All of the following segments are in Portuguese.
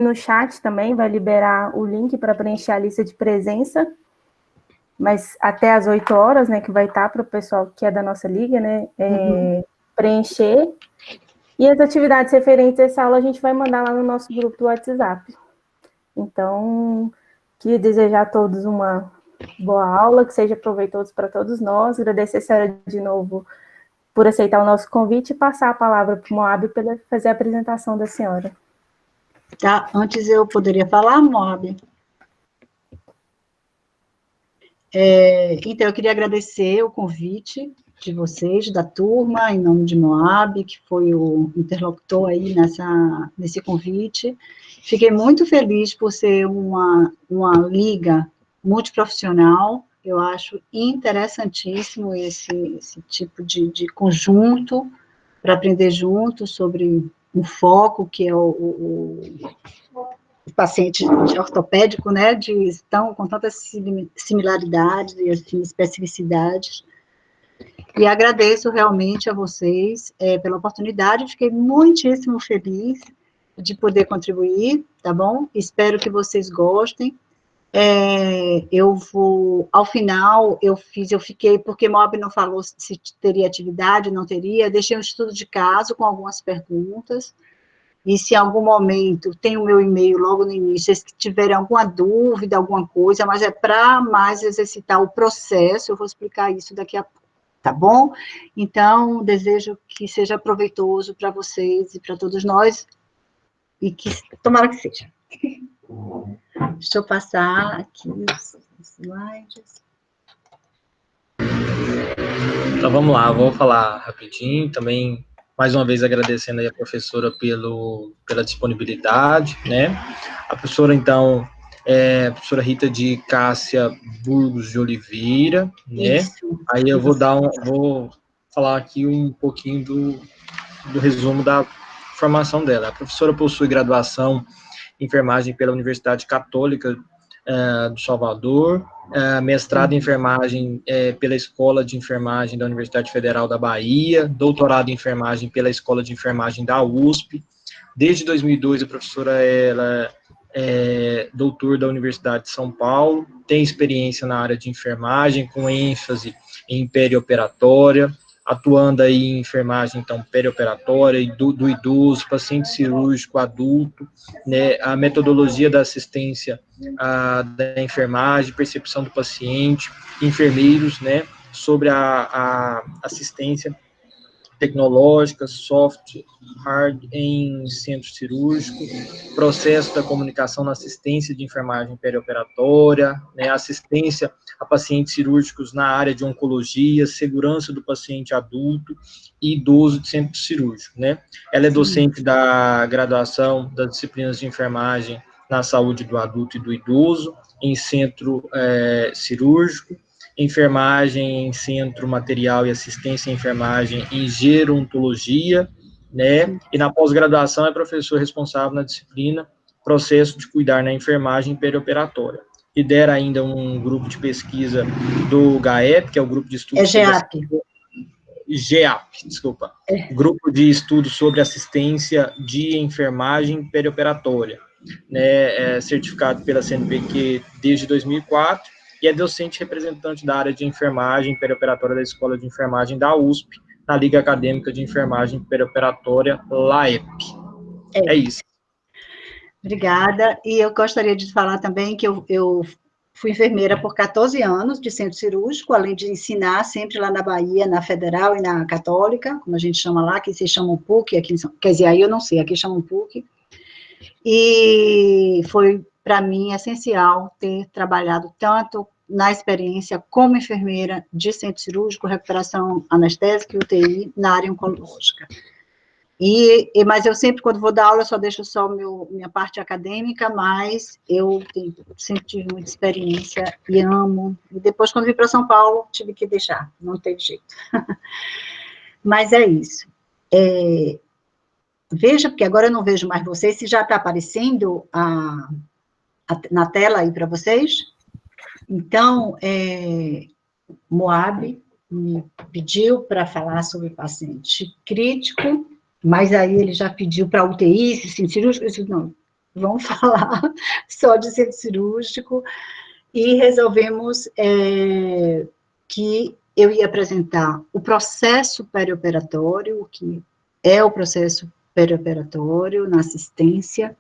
no chat também, vai liberar o link para preencher a lista de presença, mas até às 8 horas, né, que vai estar para o pessoal que é da nossa liga, né, preencher. E as atividades referentes a essa aula a gente vai mandar lá no nosso grupo do WhatsApp. Então, queria desejar a todos uma boa aula, que seja proveitoso para todos nós. Agradecer a senhora de novo por aceitar o nosso convite e passar a palavra para o Moab para fazer a apresentação da senhora. Tá, antes eu poderia falar, Moab? Então, eu queria agradecer o convite de vocês, da turma, em nome de Moab, que foi o interlocutor aí nesse convite. Fiquei muito feliz por ser uma liga multiprofissional. Eu acho interessantíssimo esse tipo de conjunto para aprender junto sobre um foco que é o paciente ortopédico, né, com tantas similaridades e assim, especificidades. E agradeço realmente a vocês pela oportunidade, fiquei muitíssimo feliz de poder contribuir, tá bom? Espero que vocês gostem. Ao final, eu fiquei, porque Moab não falou se teria atividade, não teria, deixei um estudo de caso com algumas perguntas, e se em algum momento, tem o meu e-mail logo no início, se tiverem alguma dúvida, alguma coisa, mas é para mais exercitar o processo, eu vou explicar isso daqui a pouco, tá bom? Então, desejo que seja proveitoso para vocês e para todos nós, e que tomara que seja. Deixa eu passar aqui os slides. Então, vamos lá, vou falar rapidinho, também, mais uma vez, agradecendo aí a professora pela disponibilidade, né? A professora, então, a professora Rita de Cássia Burgos de Oliveira, né? Isso. Aí eu vou falar aqui um pouquinho do resumo da formação dela. A professora possui graduação em enfermagem pela Universidade Católica do Salvador, mestrado em enfermagem pela Escola de Enfermagem da Universidade Federal da Bahia, doutorado em enfermagem pela Escola de Enfermagem da USP. Desde 2002, a professora ela é doutor da Universidade de São Paulo, tem experiência na área de enfermagem, com ênfase em perioperatória, atuando aí em enfermagem, então, perioperatória, do idoso, paciente cirúrgico, adulto, né, a metodologia da assistência da enfermagem, percepção do paciente, enfermeiros, né, sobre a assistência tecnológica, soft, hard em centro cirúrgico, processo da comunicação na assistência de enfermagem perioperatória, né, assistência a pacientes cirúrgicos na área de oncologia, segurança do paciente adulto e idoso de centro cirúrgico, né. Ela é docente da graduação das disciplinas de enfermagem na saúde do adulto e do idoso, em centro cirúrgico, enfermagem em centro material e assistência à enfermagem em gerontologia, né, e na pós-graduação é professor responsável na disciplina processo de cuidar na enfermagem perioperatória. Lidera ainda um grupo de pesquisa do GAEP, que é o grupo de estudos... GEAP, desculpa. Grupo de estudos sobre assistência de enfermagem perioperatória, né, certificado pela CNPq desde 2004, e é docente representante da área de enfermagem perioperatória da Escola de Enfermagem da USP, na Liga Acadêmica de Enfermagem Perioperatória, LAEP. É isso. Obrigada, e eu gostaria de falar também que eu fui enfermeira por 14 anos de centro cirúrgico, além de ensinar sempre lá na Bahia, na Federal e na Católica, como a gente chama lá, que se chama PUC, aqui, quer dizer, aí eu não sei, aqui chamam PUC, e foi, para mim, essencial ter trabalhado tanto na experiência como enfermeira de centro cirúrgico, recuperação anestésica e UTI na área oncológica. Mas eu sempre, quando vou dar aula, eu só deixo só minha parte acadêmica, mas eu sempre tive muita experiência e amo. E depois, quando vim para São Paulo, tive que deixar, não teve jeito. Mas é isso. Veja, porque agora eu não vejo mais vocês, se já está aparecendo na tela aí para vocês. Então, Moab me pediu para falar sobre paciente crítico, mas aí ele já pediu para UTI, se cirúrgico, eu disse, não, vamos falar só de centro cirúrgico, e resolvemos que eu ia apresentar o processo perioperatório, que é o processo perioperatório na assistência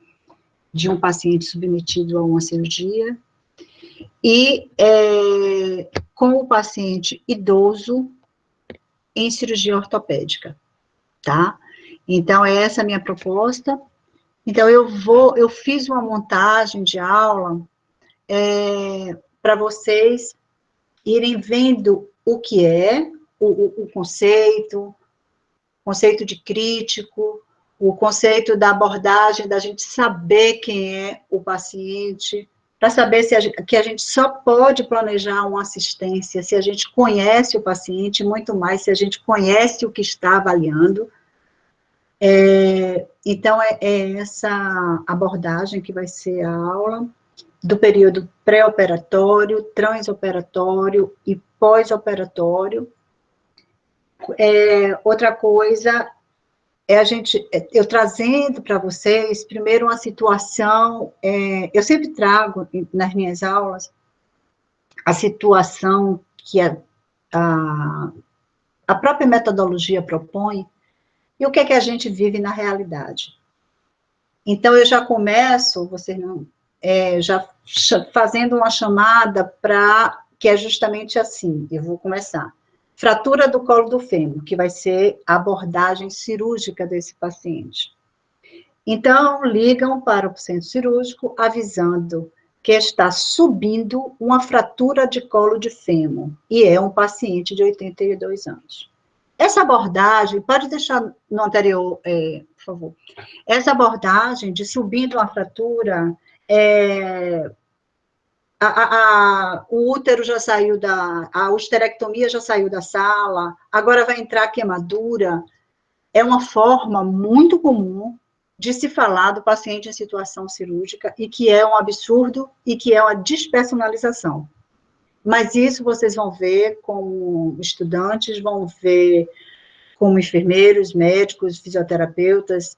de um paciente submetido a uma cirurgia, e com o paciente idoso em cirurgia ortopédica, tá? Então, essa é a minha proposta. Então, eu fiz uma montagem de aula para vocês irem vendo o que é o conceito de crítico, o conceito da abordagem, da gente saber quem é o paciente, para saber que a gente só pode planejar uma assistência se a gente conhece o paciente, muito mais se a gente conhece o que está avaliando. Então, é essa abordagem que vai ser a aula do período pré-operatório, transoperatório e pós-operatório. Outra coisa eu trazendo para vocês, primeiro, uma situação, eu sempre trago nas minhas aulas a situação que a própria metodologia propõe e o que é que a gente vive na realidade. Então, eu já começo, vocês não, já fazendo uma chamada para, que é justamente assim, eu vou começar. Fratura do colo do fêmur, que vai ser a abordagem cirúrgica desse paciente. Então, ligam para o centro cirúrgico avisando que está subindo uma fratura de colo de fêmur, e é um paciente de 82 anos. Essa abordagem, pode deixar no anterior, por favor. Essa abordagem de subindo uma fratura, o útero já saiu a histerectomia já saiu da sala, agora vai entrar a queimadura, é uma forma muito comum de se falar do paciente em situação cirúrgica, e que é um absurdo, e que é uma despersonalização. Mas isso vocês vão ver como estudantes, vão ver como enfermeiros, médicos, fisioterapeutas,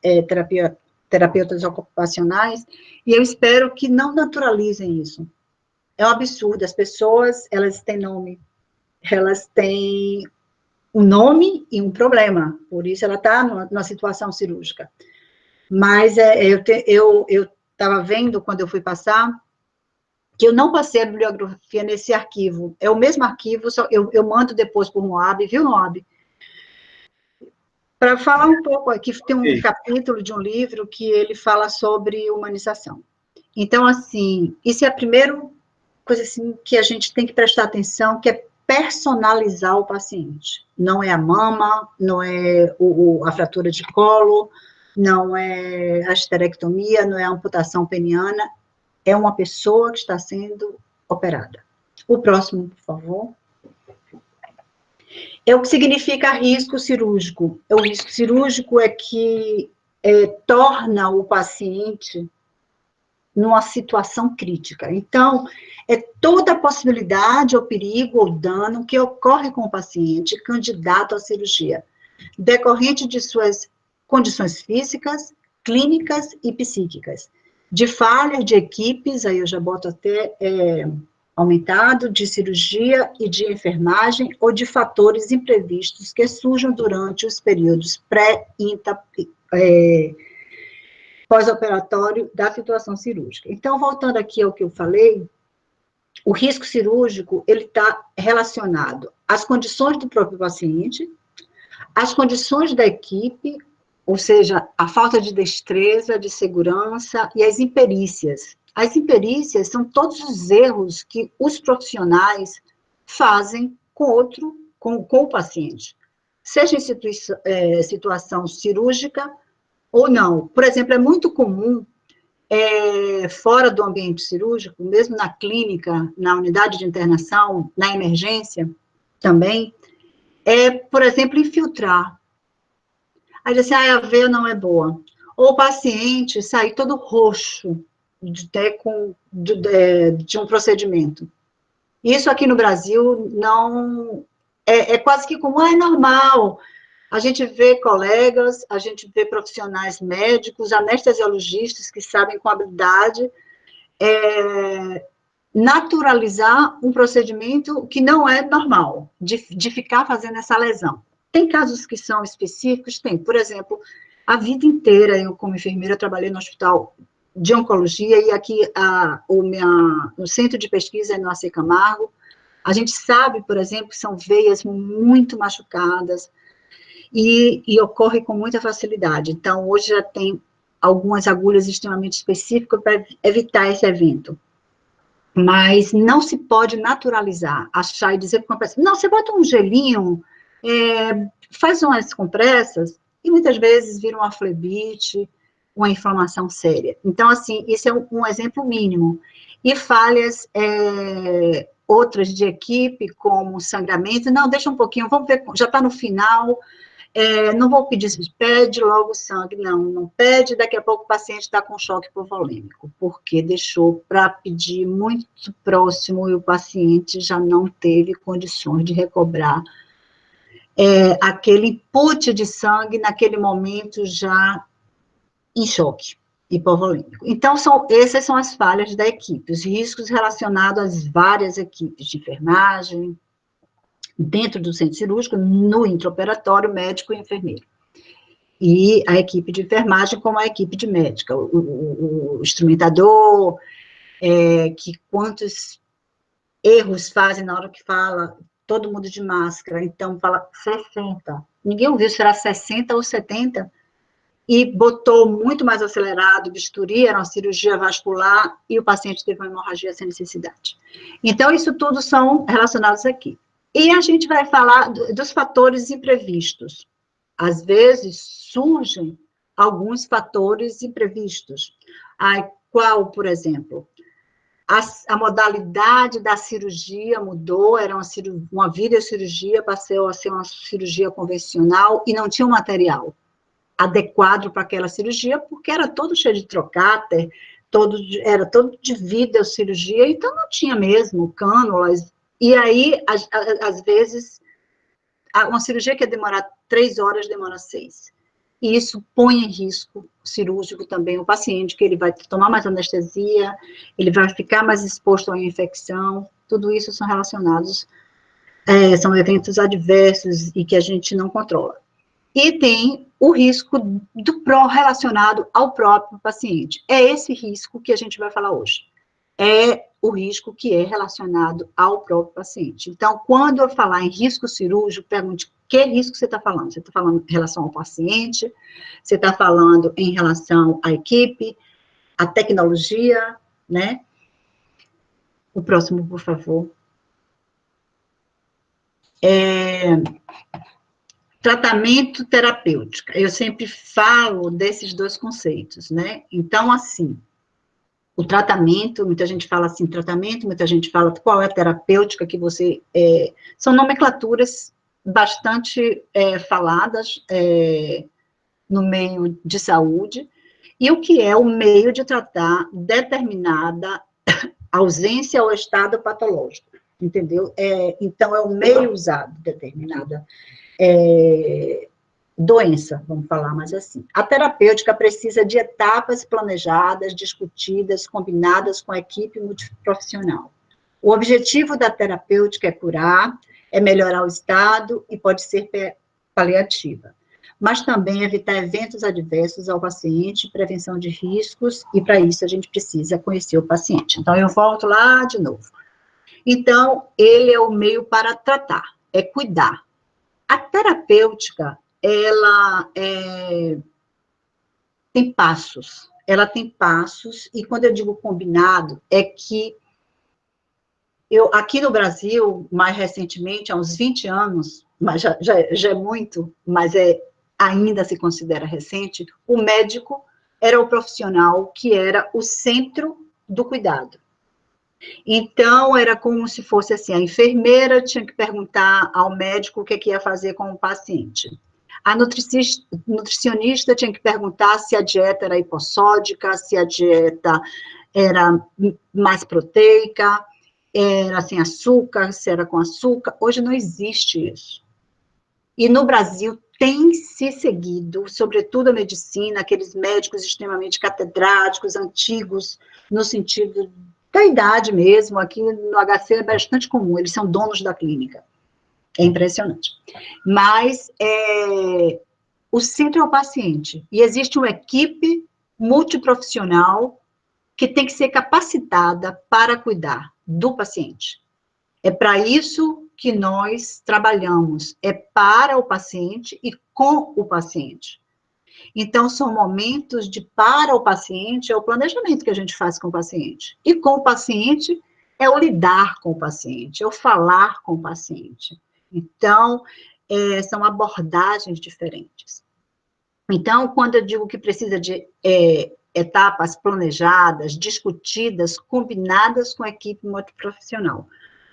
terapeutas ocupacionais, e eu espero que não naturalizem isso. É um absurdo, as pessoas, elas têm nome, elas têm um nome e um problema, por isso ela está numa situação cirúrgica. Mas eu estava vendo, quando eu fui passar, que eu não passei a bibliografia nesse arquivo, é o mesmo arquivo, só eu mando depois por Moab, viu, Moab? Para falar um pouco aqui, tem um capítulo de um livro que ele fala sobre humanização. Então, assim, isso é a primeira coisa assim, que a gente tem que prestar atenção, que é personalizar o paciente. Não é a mama, não é a fratura de colo, não é a histerectomia, não é a amputação peniana, é uma pessoa que está sendo operada. O próximo, por favor. É o que significa risco cirúrgico. O risco cirúrgico é que torna o paciente numa situação crítica. Então, é toda a possibilidade, ou perigo, ou dano que ocorre com o paciente candidato à cirurgia, decorrente de suas condições físicas, clínicas e psíquicas, de falhas de equipes, aí eu já boto até aumentado, de cirurgia e de enfermagem, ou de fatores imprevistos que surjam durante os períodos pós-operatório da situação cirúrgica. Então, voltando aqui ao que eu falei, o risco cirúrgico, ele está relacionado às condições do próprio paciente, às condições da equipe, ou seja, a falta de destreza, de segurança, e as imperícias. As imperícias são todos os erros que os profissionais fazem com o paciente, seja em situação cirúrgica ou não. Por exemplo, é muito comum, fora do ambiente cirúrgico, mesmo na clínica, na unidade de internação, na emergência também, por exemplo, infiltrar. Aí diz assim, a veia não é boa. Ou o paciente sair todo roxo de um procedimento. Isso aqui no Brasil não... É quase que como, é normal. A gente vê colegas, a gente vê profissionais médicos, anestesiologistas que sabem com habilidade naturalizar um procedimento que não é normal, de ficar fazendo essa lesão. Tem casos que são específicos? Tem. Por exemplo, a vida inteira, eu como enfermeira, trabalhei no hospital de oncologia, e aqui o centro de pesquisa é no AC Camargo. A gente sabe, por exemplo, que são veias muito machucadas, e ocorre com muita facilidade. Então, hoje já tem algumas agulhas extremamente específicas para evitar esse evento. Mas não se pode naturalizar, achar e dizer para uma pessoa, não, você bota um gelinho, faz umas compressas, e muitas vezes vira uma flebite, uma inflamação séria. Então, assim, isso é um exemplo mínimo. E falhas outras de equipe, como sangramento, não, deixa um pouquinho, vamos ver, já está no final, não vou pedir, pede logo sangue, não pede, daqui a pouco o paciente está com choque hipovolêmico, porque deixou para pedir muito próximo e o paciente já não teve condições de recobrar aquele input de sangue naquele momento já em choque hipovolêmico. Então, essas são as falhas da equipe, os riscos relacionados às várias equipes de enfermagem, dentro do centro cirúrgico, no intraoperatório, médico e enfermeiro. E a equipe de enfermagem como a equipe de médica, o instrumentador, que quantos erros fazem na hora que fala, todo mundo de máscara, então fala 60. Ninguém ouviu se era 60 ou 70, e botou muito mais acelerado, o bisturi, era uma cirurgia vascular, e o paciente teve uma hemorragia sem necessidade. Então, isso tudo são relacionados aqui. E a gente vai falar dos fatores imprevistos. Às vezes, surgem alguns fatores imprevistos. Qual, por exemplo? A modalidade da cirurgia mudou, era uma videocirurgia, passou a ser uma cirurgia convencional, e não tinha um material adequado para aquela cirurgia, porque era todo cheio de trocáter, era todo de videocirurgia, então não tinha mesmo cânulas. E aí, às vezes, uma cirurgia que ia demorar 3 horas, demora 6. E isso põe em risco cirúrgico também o paciente, que ele vai tomar mais anestesia, ele vai ficar mais exposto a uma infecção, tudo isso são relacionados, são eventos adversos e que a gente não controla. E tem o risco relacionado ao próprio paciente. É esse risco que a gente vai falar hoje. É o risco que é relacionado ao próprio paciente. Então, quando eu falar em risco cirúrgico, pergunte que risco você está falando. Você está falando em relação ao paciente? Você está falando em relação à equipe, à tecnologia, né? O próximo, por favor. Tratamento terapêutico. Eu sempre falo desses dois conceitos, né? Então, assim, o tratamento, muita gente fala assim, tratamento, muita gente fala qual é a terapêutica que você... são nomenclaturas bastante faladas no meio de saúde, e o que é o meio de tratar determinada ausência ou estado patológico, entendeu? Então, é o meio usado, determinada doença, vamos falar mais assim. A terapêutica precisa de etapas planejadas, discutidas, combinadas com a equipe multiprofissional. O objetivo da terapêutica é curar, é melhorar o estado e pode ser paliativa, mas também evitar eventos adversos ao paciente, prevenção de riscos, e para isso a gente precisa conhecer o paciente. Então, eu volto lá de novo. Então, ele é o meio para tratar, é cuidar. A terapêutica, ela tem passos, e quando eu digo combinado, é que aqui no Brasil, mais recentemente, há uns 20 anos, mas já é muito, mas ainda se considera recente, o médico era o profissional que era o centro do cuidado. Então, era como se fosse assim, a enfermeira tinha que perguntar ao médico o que ia fazer com o paciente. A nutricionista tinha que perguntar se a dieta era hipossódica, se a dieta era mais proteica, era sem açúcar, se era com açúcar. Hoje não existe isso. E no Brasil tem se seguido, sobretudo a medicina, aqueles médicos extremamente catedráticos, antigos, no sentido da idade mesmo, aqui no HC é bastante comum, eles são donos da clínica. É impressionante. Mas o centro é o paciente, e existe uma equipe multiprofissional que tem que ser capacitada para cuidar do paciente. É para isso que nós trabalhamos, é para o paciente e com o paciente. Então, são momentos de para o paciente, é o planejamento que a gente faz com o paciente. E com o paciente, é o lidar com o paciente, é o falar com o paciente. Então, são abordagens diferentes. Então, quando eu digo que precisa de etapas planejadas, discutidas, combinadas com a equipe multiprofissional,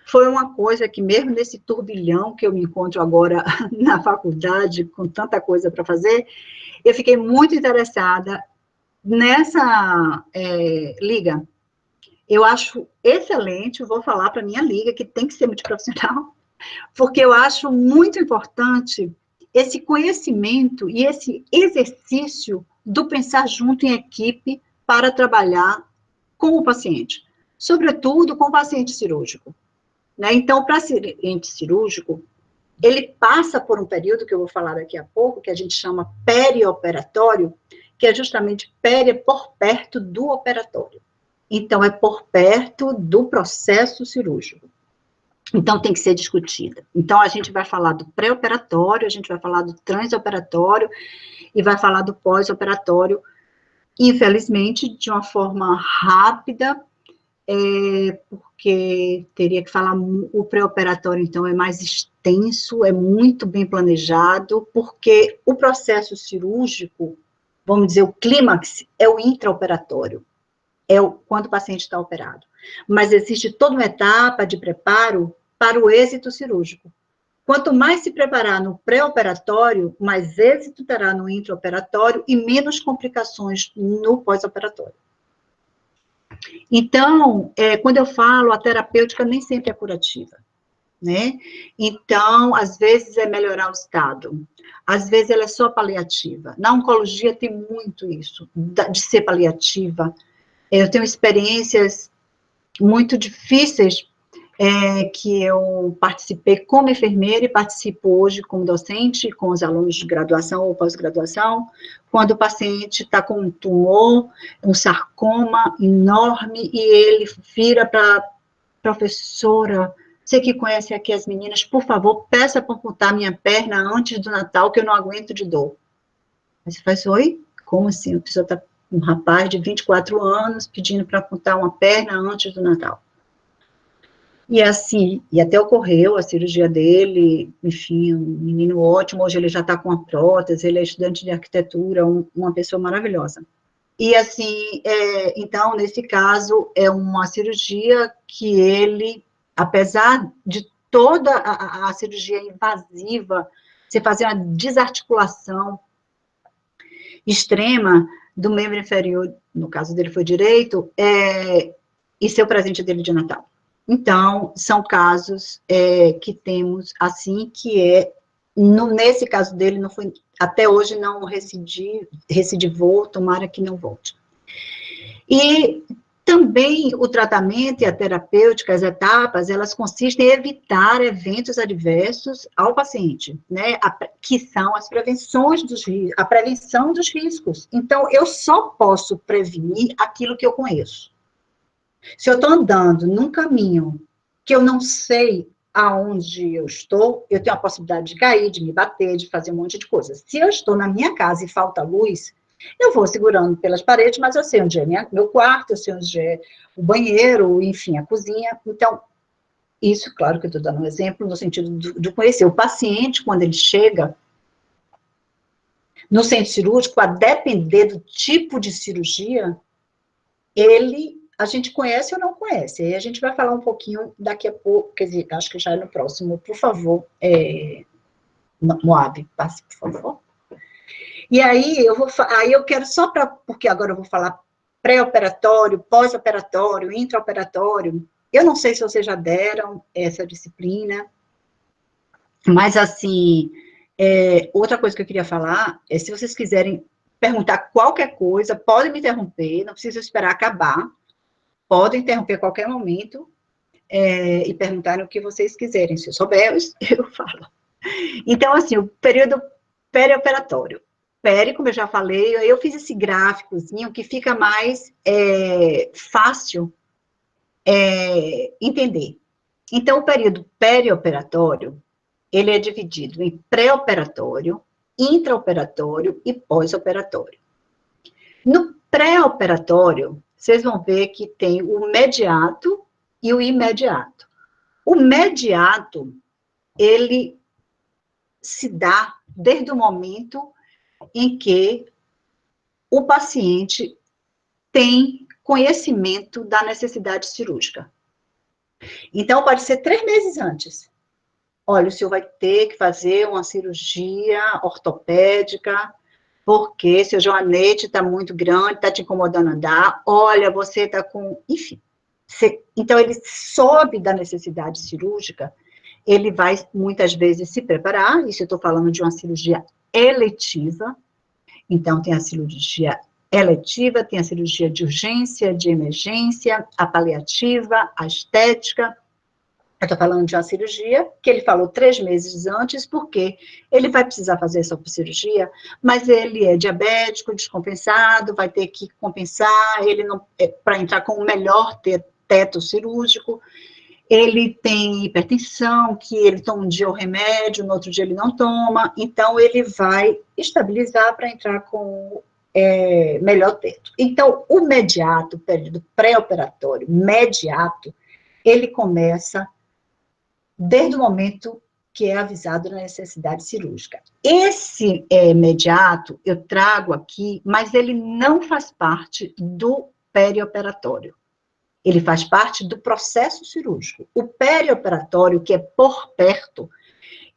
foi uma coisa que, mesmo nesse turbilhão que eu me encontro agora na faculdade, com tanta coisa para fazer, eu fiquei muito interessada nessa liga. Eu acho excelente, vou falar para a minha liga, que tem que ser multiprofissional, porque eu acho muito importante esse conhecimento e esse exercício do pensar junto em equipe para trabalhar com o paciente, sobretudo com o paciente cirúrgico. Né? Então, para paciente cirúrgico, ele passa por um período, que eu vou falar daqui a pouco, que a gente chama perioperatório, que é justamente por perto do operatório. Então, é por perto do processo cirúrgico. Então, tem que ser discutida. Então, a gente vai falar do pré-operatório, a gente vai falar do transoperatório e vai falar do pós-operatório, infelizmente, de uma forma rápida, porque teria que falar, o pré-operatório, então, é mais extenso, é muito bem planejado, porque o processo cirúrgico, vamos dizer, o clímax, é o intraoperatório, quando o paciente está operado. Mas existe toda uma etapa de preparo para o êxito cirúrgico. Quanto mais se preparar no pré-operatório, mais êxito terá no intraoperatório e menos complicações no pós-operatório. Então, quando eu falo, a terapêutica nem sempre é curativa, né? Então, às vezes é melhorar o estado, às vezes ela é só paliativa. Na oncologia tem muito isso, de ser paliativa. Eu tenho experiências muito difíceis que eu participei como enfermeira e participo hoje como docente, com os alunos de graduação ou pós-graduação, quando o paciente está com um tumor, um sarcoma enorme, e ele vira para professora, você que conhece aqui as meninas, por favor, peça para amputar minha perna antes do Natal, que eu não aguento de dor. Aí você faz, oi? Como assim? A pessoa está, um rapaz de 24 anos, pedindo para amputar uma perna antes do Natal. E assim, e até ocorreu a cirurgia dele, enfim, um menino ótimo, hoje ele já está com a prótese, ele é estudante de arquitetura, uma pessoa maravilhosa. E assim, então, nesse caso, é uma cirurgia que ele, apesar de toda a cirurgia invasiva, você fazer uma desarticulação extrema do membro inferior, no caso dele foi direito, e ser o presente dele de Natal. Então, são casos que temos, assim, que nesse caso dele, não foi, até hoje não recidivou, tomara que não volte. E também o tratamento e a terapêutica, as etapas, elas consistem em evitar eventos adversos ao paciente, né, que são as prevenções a prevenção dos riscos. Então, eu só posso prevenir aquilo que eu conheço. Se eu estou andando num caminho que eu não sei aonde eu estou, eu tenho a possibilidade de cair, de me bater, de fazer um monte de coisas. Se eu estou na minha casa e falta luz, eu vou segurando pelas paredes, mas eu sei onde é meu quarto, eu sei onde é o banheiro, enfim, a cozinha. Então, isso, claro que eu estou dando um exemplo no sentido de conhecer. O paciente, quando ele chega no centro cirúrgico, a depender do tipo de cirurgia, a gente conhece ou não conhece. Aí a gente vai falar um pouquinho daqui a pouco, quer dizer, acho que já é no próximo, por favor, Moab, passe, por favor. E aí, eu quero só porque agora eu vou falar pré-operatório, pós-operatório, intraoperatório. Eu não sei se vocês já deram essa disciplina, mas assim, Outra coisa que eu queria falar é, se vocês quiserem perguntar qualquer coisa, podem me interromper, não precisa esperar acabar, podem interromper a qualquer momento e perguntarem o que vocês quiserem. Se eu souber, eu falo. Então, assim, o período perioperatório. Como eu já falei, eu fiz esse gráficozinho que fica mais fácil entender. Então, o período perioperatório, ele é dividido em pré-operatório, intraoperatório e pós-operatório. No pré-operatório, vocês vão ver que tem o mediato e o imediato. O mediato, ele se dá desde o momento em que o paciente tem conhecimento da necessidade cirúrgica. Então, pode ser 3 meses antes. Olha, o senhor vai ter que fazer uma cirurgia ortopédica, porque seu joanete está muito grande, está te incomodando andar. Olha, você está com... Enfim. Então, ele soube da necessidade cirúrgica, ele vai, muitas vezes, se preparar. Isso eu estou falando de uma cirurgia eletiva. Então, tem a cirurgia eletiva, tem a cirurgia de urgência, de emergência, a paliativa, a estética. Eu estou falando de uma cirurgia que ele falou 3 meses antes, porque ele vai precisar fazer essa cirurgia, mas ele é diabético, descompensado, vai ter que compensar, ele não, para entrar com o melhor teto cirúrgico, ele tem hipertensão, que ele toma um dia o remédio, no outro dia ele não toma, então ele vai estabilizar para entrar com melhor teto. Então, o mediato, o período pré-operatório, mediato, ele começa desde o momento que é avisado da necessidade cirúrgica. Esse mediato eu trago aqui, mas ele não faz parte do perioperatório. Ele faz parte do processo cirúrgico. O perioperatório, que é por perto,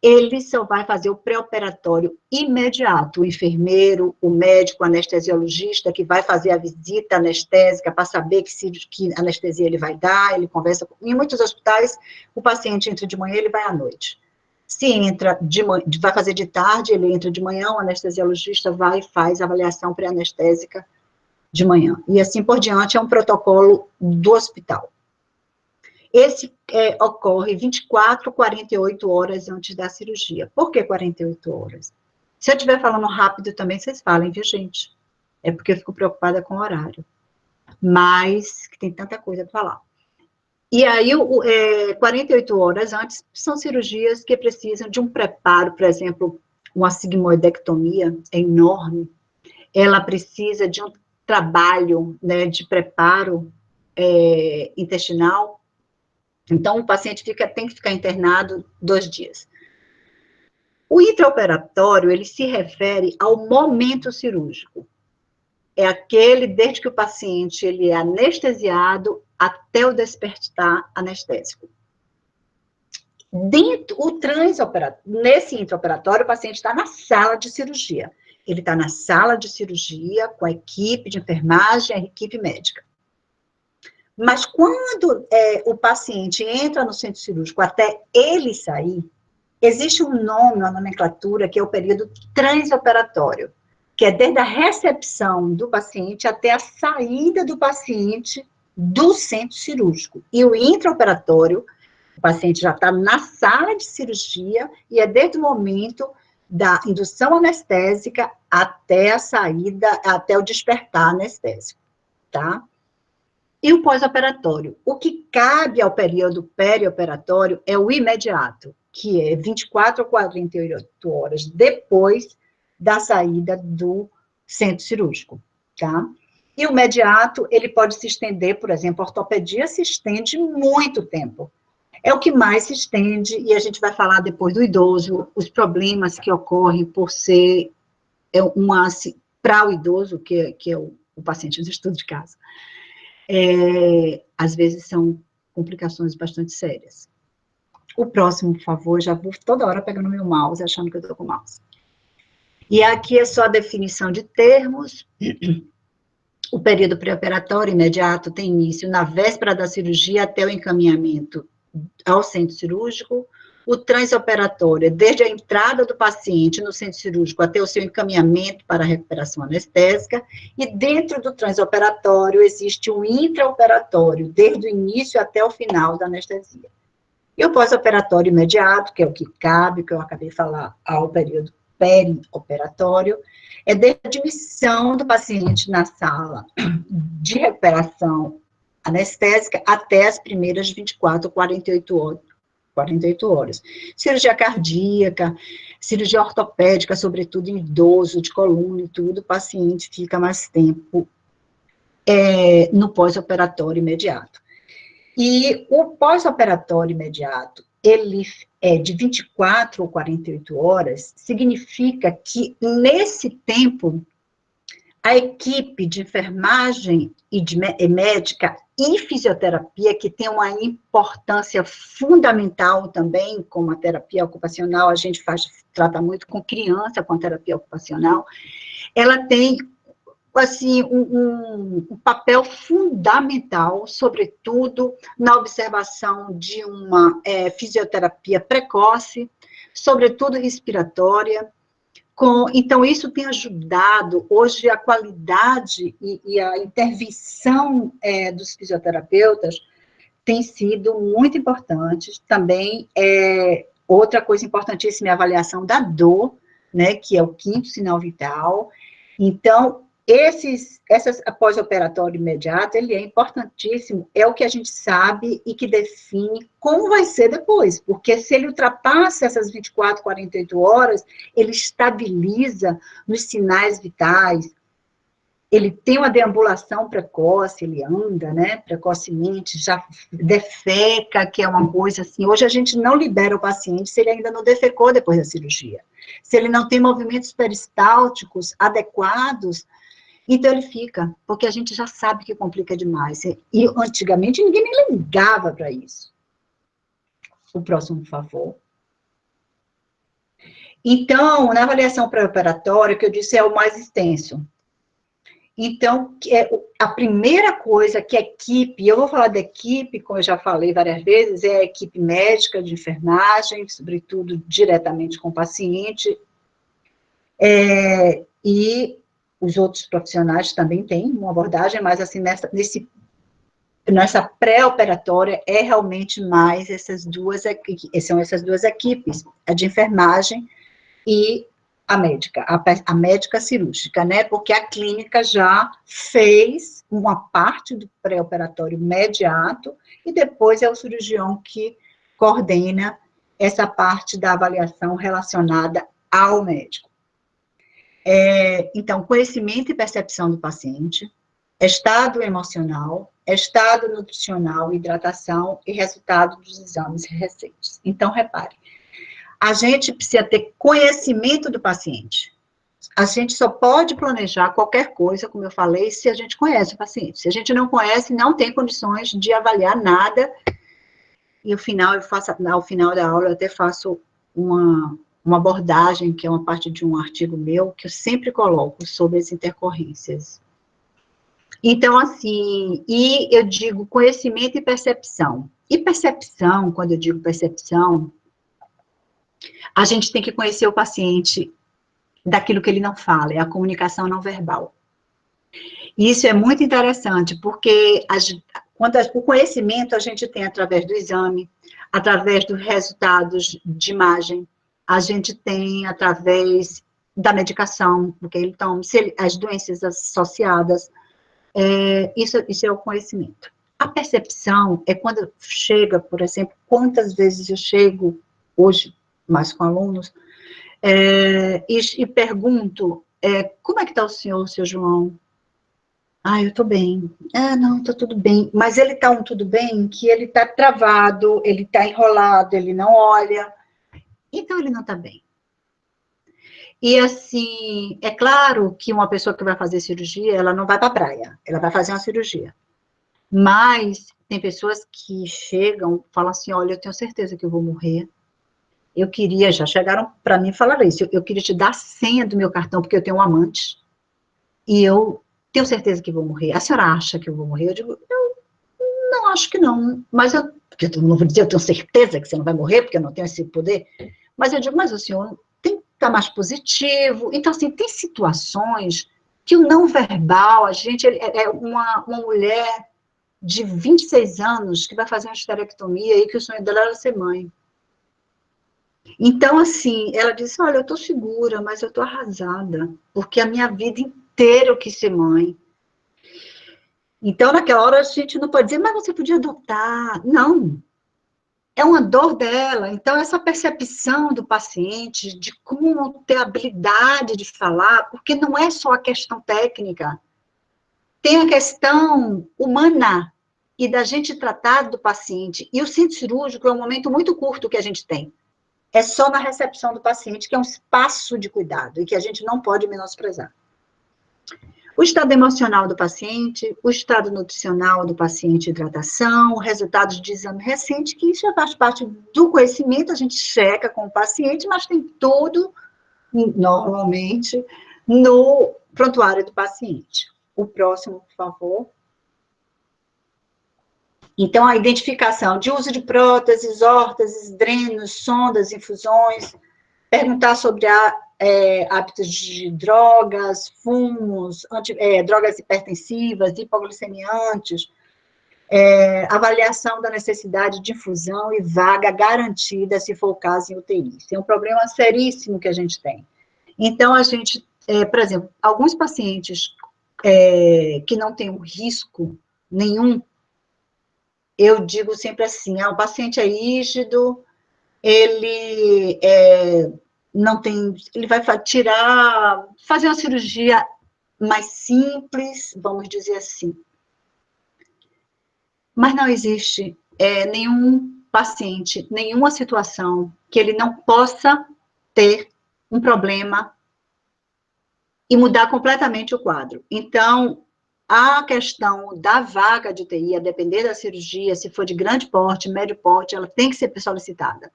ele só vai fazer o pré-operatório imediato. O enfermeiro, o médico, o anestesiologista, que vai fazer a visita anestésica para saber que anestesia ele vai dar, ele conversa. Em muitos hospitais, o paciente entra de manhã, ele vai à noite. Se entra vai fazer de tarde, ele entra de manhã, o anestesiologista vai e faz a avaliação pré-anestésica de manhã. E assim por diante, é um protocolo do hospital. Esse ocorre 24, 48 horas antes da cirurgia. Por que 48 horas? Se eu estiver falando rápido também, vocês falem, viu, gente? É porque eu fico preocupada com o horário. Mas, que tem tanta coisa para falar. E aí, 48 horas antes, são cirurgias que precisam de um preparo, por exemplo, uma sigmoidectomia é enorme. Ela precisa de um trabalho, né, de preparo intestinal. Então, o paciente tem que ficar internado 2 dias. O intraoperatório, ele se refere ao momento cirúrgico. É aquele, desde que o paciente ele é anestesiado até o despertar anestésico. Nesse intraoperatório, o paciente está na sala de cirurgia. Ele está na sala de cirurgia com a equipe de enfermagem, a equipe médica. Mas quando o paciente entra no centro cirúrgico até ele sair, existe um nome, uma nomenclatura, que é o período transoperatório, que é desde a recepção do paciente até a saída do paciente do centro cirúrgico. E o intraoperatório, o paciente já está na sala de cirurgia e é desde o momento da indução anestésica até a saída, até o despertar anestésico, tá? E o pós-operatório. O que cabe ao período perioperatório é o imediato, que é 24 a 48 horas depois da saída do centro cirúrgico, tá? E o mediato, ele pode se estender, por exemplo, a ortopedia se estende muito tempo. É o que mais se estende, e a gente vai falar depois do idoso, os problemas que ocorrem por ser para o idoso, que é o paciente do estudo de casa. Às vezes são complicações bastante sérias. O próximo, por favor, já vou toda hora pegando meu mouse, achando que eu estou com o mouse. E aqui é só a definição de termos. O período pré-operatório imediato tem início na véspera da cirurgia até o encaminhamento ao centro cirúrgico. o transoperatório, desde a entrada do paciente no centro cirúrgico até o seu encaminhamento para a recuperação anestésica, e dentro do transoperatório existe um intraoperatório, desde o início até o final da anestesia. E o pós-operatório imediato, que é o que cabe, que eu acabei de falar, ao período perioperatório, é desde a admissão do paciente na sala de recuperação anestésica até as primeiras 24 ou 48 horas. Cirurgia cardíaca, cirurgia ortopédica, sobretudo em idoso, de coluna e tudo, o paciente fica mais tempo no pós-operatório imediato. E o pós-operatório imediato, ele é de 24 ou 48 horas, significa que, nesse tempo, a equipe de enfermagem e médica e fisioterapia, que tem uma importância fundamental também, como a terapia ocupacional, a gente trata muito com criança, com a terapia ocupacional, ela tem, assim, um papel fundamental, sobretudo na observação de uma fisioterapia precoce, sobretudo respiratória. Então, isso tem ajudado, hoje, a qualidade e a intervenção dos fisioterapeutas tem sido muito importante. Também, outra coisa importantíssima é a avaliação da dor, né, que é o 5º sinal vital. Então, essas pós-operatório imediato, ele é importantíssimo, é o que a gente sabe e que define como vai ser depois, porque se ele ultrapassa essas 24, 48 horas, ele estabiliza nos sinais vitais, ele tem uma deambulação precoce, ele anda, né, precocemente, já defeca, que é uma coisa assim, hoje a gente não libera o paciente se ele ainda não defecou depois da cirurgia, se ele não tem movimentos peristálticos adequados, então ele fica, porque a gente já sabe que complica demais. E antigamente ninguém nem ligava para isso. O próximo, por favor. Então, na avaliação pré-operatória, que eu disse é o mais extenso. Então, a primeira coisa que a equipe, eu vou falar da equipe, como eu já falei várias vezes, é a equipe médica de enfermagem, sobretudo diretamente com o paciente, e os outros profissionais também têm uma abordagem, mas assim, nessa pré-operatória é realmente mais são essas duas equipes, a de enfermagem e a médica cirúrgica, né, porque a clínica já fez uma parte do pré-operatório imediato e depois é o cirurgião que coordena essa parte da avaliação relacionada ao médico. Então, conhecimento e percepção do paciente, estado emocional, estado nutricional, hidratação e resultado dos exames recentes. Então, repare, a gente precisa ter conhecimento do paciente. A gente só pode planejar qualquer coisa, como eu falei, se a gente conhece o paciente. Se a gente não conhece, não tem condições de avaliar nada. E ao final da aula, eu até faço uma abordagem, que é uma parte de um artigo meu, que eu sempre coloco sobre as intercorrências. Então, assim, e eu digo conhecimento e percepção. E percepção, quando eu digo percepção, a gente tem que conhecer o paciente daquilo que ele não fala, é a comunicação não verbal. E isso é muito interessante, porque o conhecimento a gente tem através do exame, através dos resultados de imagem, a gente tem através da medicação, porque então, as doenças associadas, isso é o conhecimento. A percepção é quando chega, por exemplo, quantas vezes eu chego, hoje, mais com alunos, e pergunto, como é que está o senhor, seu João? Eu estou bem. Não, está tudo bem. Mas ele está tudo bem que ele está travado, ele está enrolado, ele não olha. Então, ele não está bem. E, assim, é claro que uma pessoa que vai fazer cirurgia, ela não vai para a praia, ela vai fazer uma cirurgia. Mas tem pessoas que chegam, falam assim, olha, eu tenho certeza que eu vou morrer. Já chegaram para mim e falaram isso, eu queria te dar a senha do meu cartão, porque eu tenho um amante, e eu tenho certeza que vou morrer. A senhora acha que eu vou morrer? Eu digo, eu não acho que não, mas eu porque eu não vou dizer, eu tenho certeza que você não vai morrer, porque eu não tenho esse poder, mas eu digo, mas o senhor tem que estar mais positivo. Então, assim, tem situações que o não verbal, a gente, é uma mulher de 26 anos que vai fazer uma esterectomia e que o sonho dela era ser mãe. Então, assim, ela disse, olha, eu estou segura, mas eu estou arrasada, porque a minha vida inteira eu quis ser mãe. Então, naquela hora, a gente não pode dizer, mas você podia adotar. Não, é uma dor dela. Então, essa percepção do paciente de como ter habilidade de falar, porque não é só a questão técnica, tem a questão humana e da gente tratar do paciente. E o centro cirúrgico é um momento muito curto que a gente tem. É só na recepção do paciente, que é um espaço de cuidado e que a gente não pode menosprezar. O estado emocional do paciente, o estado nutricional do paciente, hidratação, resultados de exame recente, que isso já faz parte do conhecimento, a gente checa com o paciente, mas tem tudo, normalmente, no prontuário do paciente. O próximo, por favor. Então, a identificação de uso de próteses, órteses, drenos, sondas, infusões, perguntar sobre hábitos de drogas, fumos, drogas hipertensivas, hipoglicemiantes, avaliação da necessidade de infusão e vaga garantida, se for o caso, em UTI. Isso é um problema seríssimo que a gente tem. Então, a gente, por exemplo, alguns pacientes que não têm um risco nenhum, eu digo sempre assim, o paciente é rígido, ele não tem, ele vai fazer uma cirurgia mais simples, vamos dizer assim. Mas não existe nenhum paciente, nenhuma situação que ele não possa ter um problema e mudar completamente o quadro. Então, a questão da vaga de UTI, a depender da cirurgia, se for de grande porte, médio porte, ela tem que ser solicitada.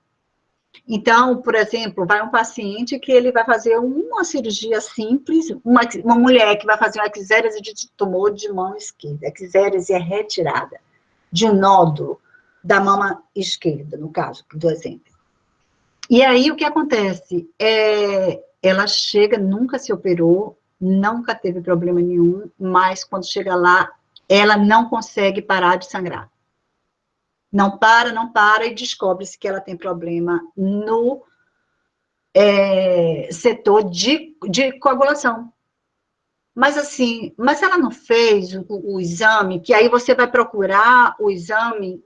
Então, por exemplo, vai um paciente que ele vai fazer uma cirurgia simples, uma mulher que vai fazer uma exérese de tumor de mão esquerda. A exérese é retirada de um nódulo da mama esquerda, no caso, do exemplo. E aí, o que acontece? Ela chega, nunca se operou, nunca teve problema nenhum, mas quando chega lá, ela não consegue parar de sangrar. Não para, e descobre-se que ela tem problema no setor de coagulação. Mas assim, mas ela não fez o exame, que aí você vai procurar o exame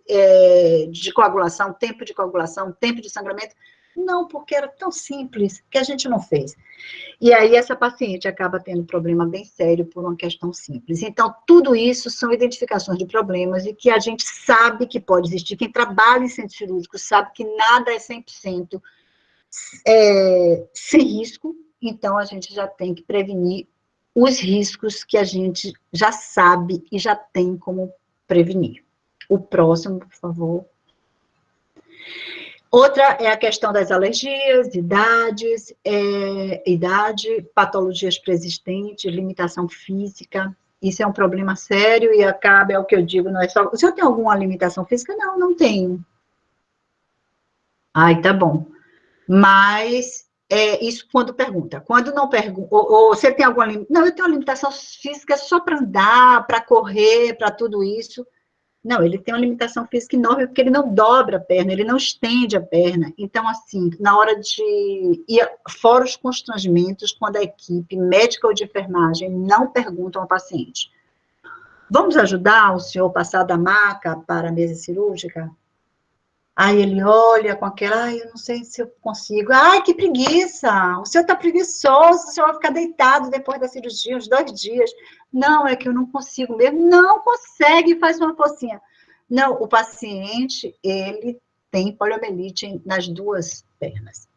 de coagulação, tempo de sangramento. Não, porque era tão simples que a gente não fez. E aí essa paciente acaba tendo um problema bem sério por uma questão simples. Então, tudo isso são identificações de problemas e que a gente sabe que pode existir. Quem trabalha em centro cirúrgico sabe que nada é 100% sem risco, então a gente já tem que prevenir os riscos que a gente já sabe e já tem como prevenir. O próximo, por favor. Outra é a questão das alergias, idade, patologias preexistentes, limitação física. Isso é um problema sério e acaba, é o que eu digo, não é só... O senhor tem alguma limitação física? Não, não tenho. Ai, tá bom. Mas, isso quando pergunta. Quando não pergunta, ou você tem alguma limitação? Não, eu tenho uma limitação física só para andar, para correr, para tudo isso. Não, ele tem uma limitação física enorme, porque ele não dobra a perna, ele não estende a perna. Então, assim, na hora de ir, fora os constrangimentos, quando a equipe médica ou de enfermagem não perguntam ao paciente, vamos ajudar o senhor a passar da maca para a mesa cirúrgica? Aí ele olha com aquela, eu não sei se eu consigo. Ai, que preguiça! O senhor está preguiçoso, o senhor vai ficar deitado depois da cirurgia, uns 2 dias. Não, é que eu não consigo mesmo. Não consegue, faz uma forcinha. Não, o paciente, ele tem poliomielite nas 2 pernas.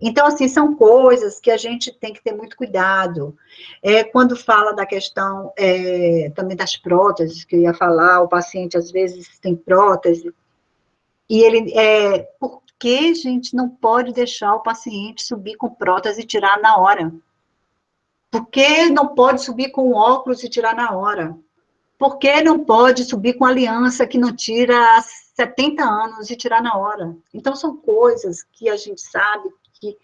Então, assim, são coisas que a gente tem que ter muito cuidado. Quando fala da questão também das próteses, que eu ia falar, o paciente às vezes tem prótese, e ele, por que, gente, não pode deixar o paciente subir com prótese e tirar na hora? Por que não pode subir com óculos e tirar na hora? Por que não pode subir com aliança que não tira 70 anos e tirar na hora. Então, são coisas que a gente sabe que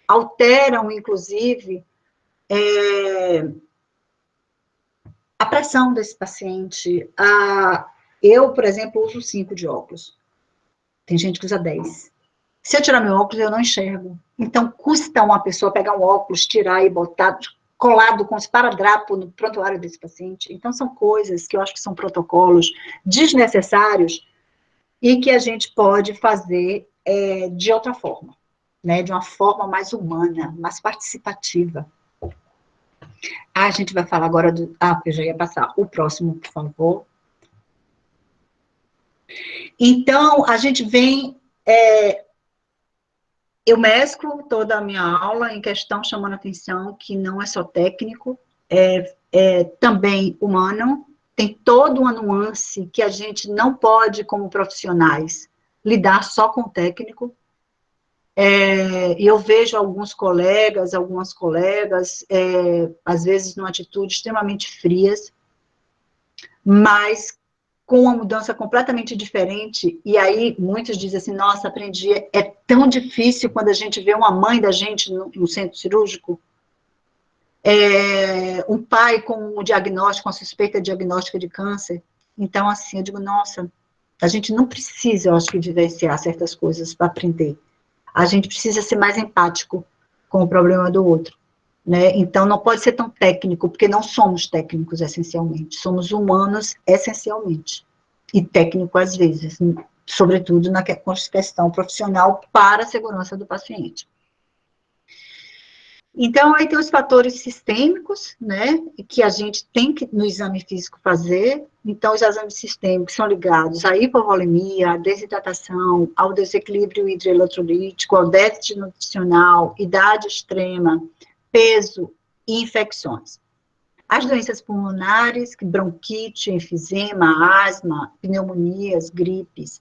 alteram, inclusive, a pressão desse paciente. Eu, por exemplo, uso 5 de óculos. Tem gente que usa 10. Se eu tirar meu óculos, eu não enxergo. Então, custa uma pessoa pegar um óculos, tirar e botar colado com esparadrapo no prontuário desse paciente. Então, são coisas que eu acho que são protocolos desnecessários e que a gente pode fazer de outra forma, né? De uma forma mais humana, mais participativa. A gente vai falar agora do... eu já ia passar. O próximo, por favor. Então, a gente vem... eu mesclo toda a minha aula em questão, chamando a atenção que não é só técnico, é também humano, tem toda uma nuance que a gente não pode, como profissionais, lidar só com o técnico. E eu vejo algumas colegas, às vezes numa atitude extremamente frias, mas com uma mudança completamente diferente, e aí muitos dizem assim, nossa, aprendi, é tão difícil quando a gente vê uma mãe da gente no centro cirúrgico, um pai com um diagnóstico, uma suspeita diagnóstica de câncer, então assim, eu digo, nossa, a gente não precisa, eu acho que, vivenciar certas coisas para aprender, a gente precisa ser mais empático com o problema do outro, né? Então, não pode ser tão técnico, porque não somos técnicos, essencialmente. Somos humanos, essencialmente. E técnico, às vezes, sobretudo na questão profissional para a segurança do paciente. Então, aí tem os fatores sistêmicos, né? Que a gente tem que, no exame físico, fazer. Então, os exames sistêmicos são ligados à hipovolemia, à desidratação, ao desequilíbrio hidroeletrolítico, ao déficit nutricional, idade extrema, peso e infecções. As doenças pulmonares, bronquite, enfisema, asma, pneumonias, gripes.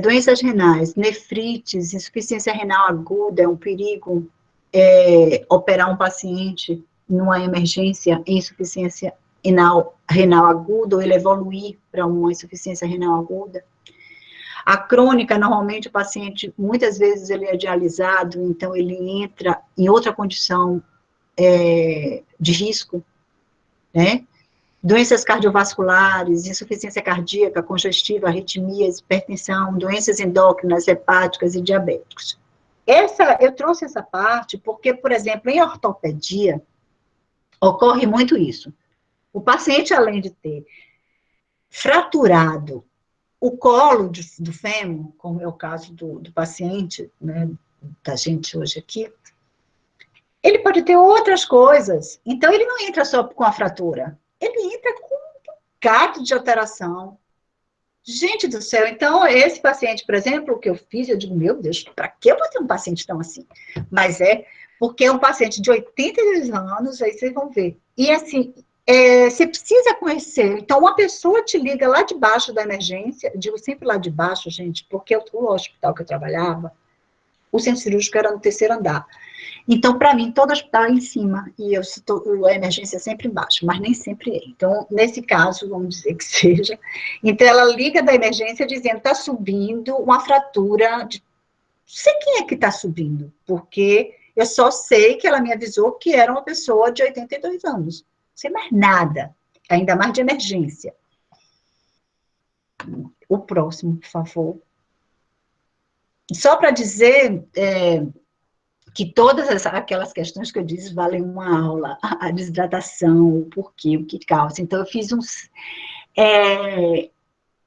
Doenças renais, nefrites, insuficiência renal aguda, é um perigo operar um paciente numa emergência em insuficiência renal aguda, ou ele evoluir para uma insuficiência renal aguda. A crônica, normalmente, o paciente, muitas vezes, ele é dialisado, então ele entra em outra condição de risco, né? Doenças cardiovasculares, insuficiência cardíaca, congestiva, arritmias, hipertensão, doenças endócrinas, hepáticas e diabéticos. Eu trouxe essa parte porque, por exemplo, em ortopedia, ocorre muito isso. O paciente, além de ter fraturado o colo do fêmur, como é o caso do paciente, né, da gente hoje aqui, ele pode ter outras coisas. Então, ele não entra só com a fratura, ele entra com um bocado de alteração. Gente do céu, então, esse paciente, por exemplo, o que eu fiz, eu digo, meu Deus, para que eu vou ter um paciente tão assim? Mas porque é um paciente de 82 anos, aí vocês vão ver. E assim, você precisa conhecer. Então, uma pessoa te liga lá de baixo da emergência, digo sempre lá de baixo, gente, porque o hospital que eu trabalhava, o centro cirúrgico era no 3º andar. Então, para mim, todo hospital é em cima, e a emergência é sempre embaixo, mas nem sempre é. Então, nesse caso, vamos dizer que seja. Então, ela liga da emergência dizendo, está subindo uma fratura, não sei quem é que está subindo, porque eu só sei que ela me avisou que era uma pessoa de 82 anos. Não sei mais nada, ainda mais de emergência. O próximo, por favor. Só para dizer que todas aquelas questões que eu disse valem uma aula, a desidratação, o porquê, o que causa. Então, eu fiz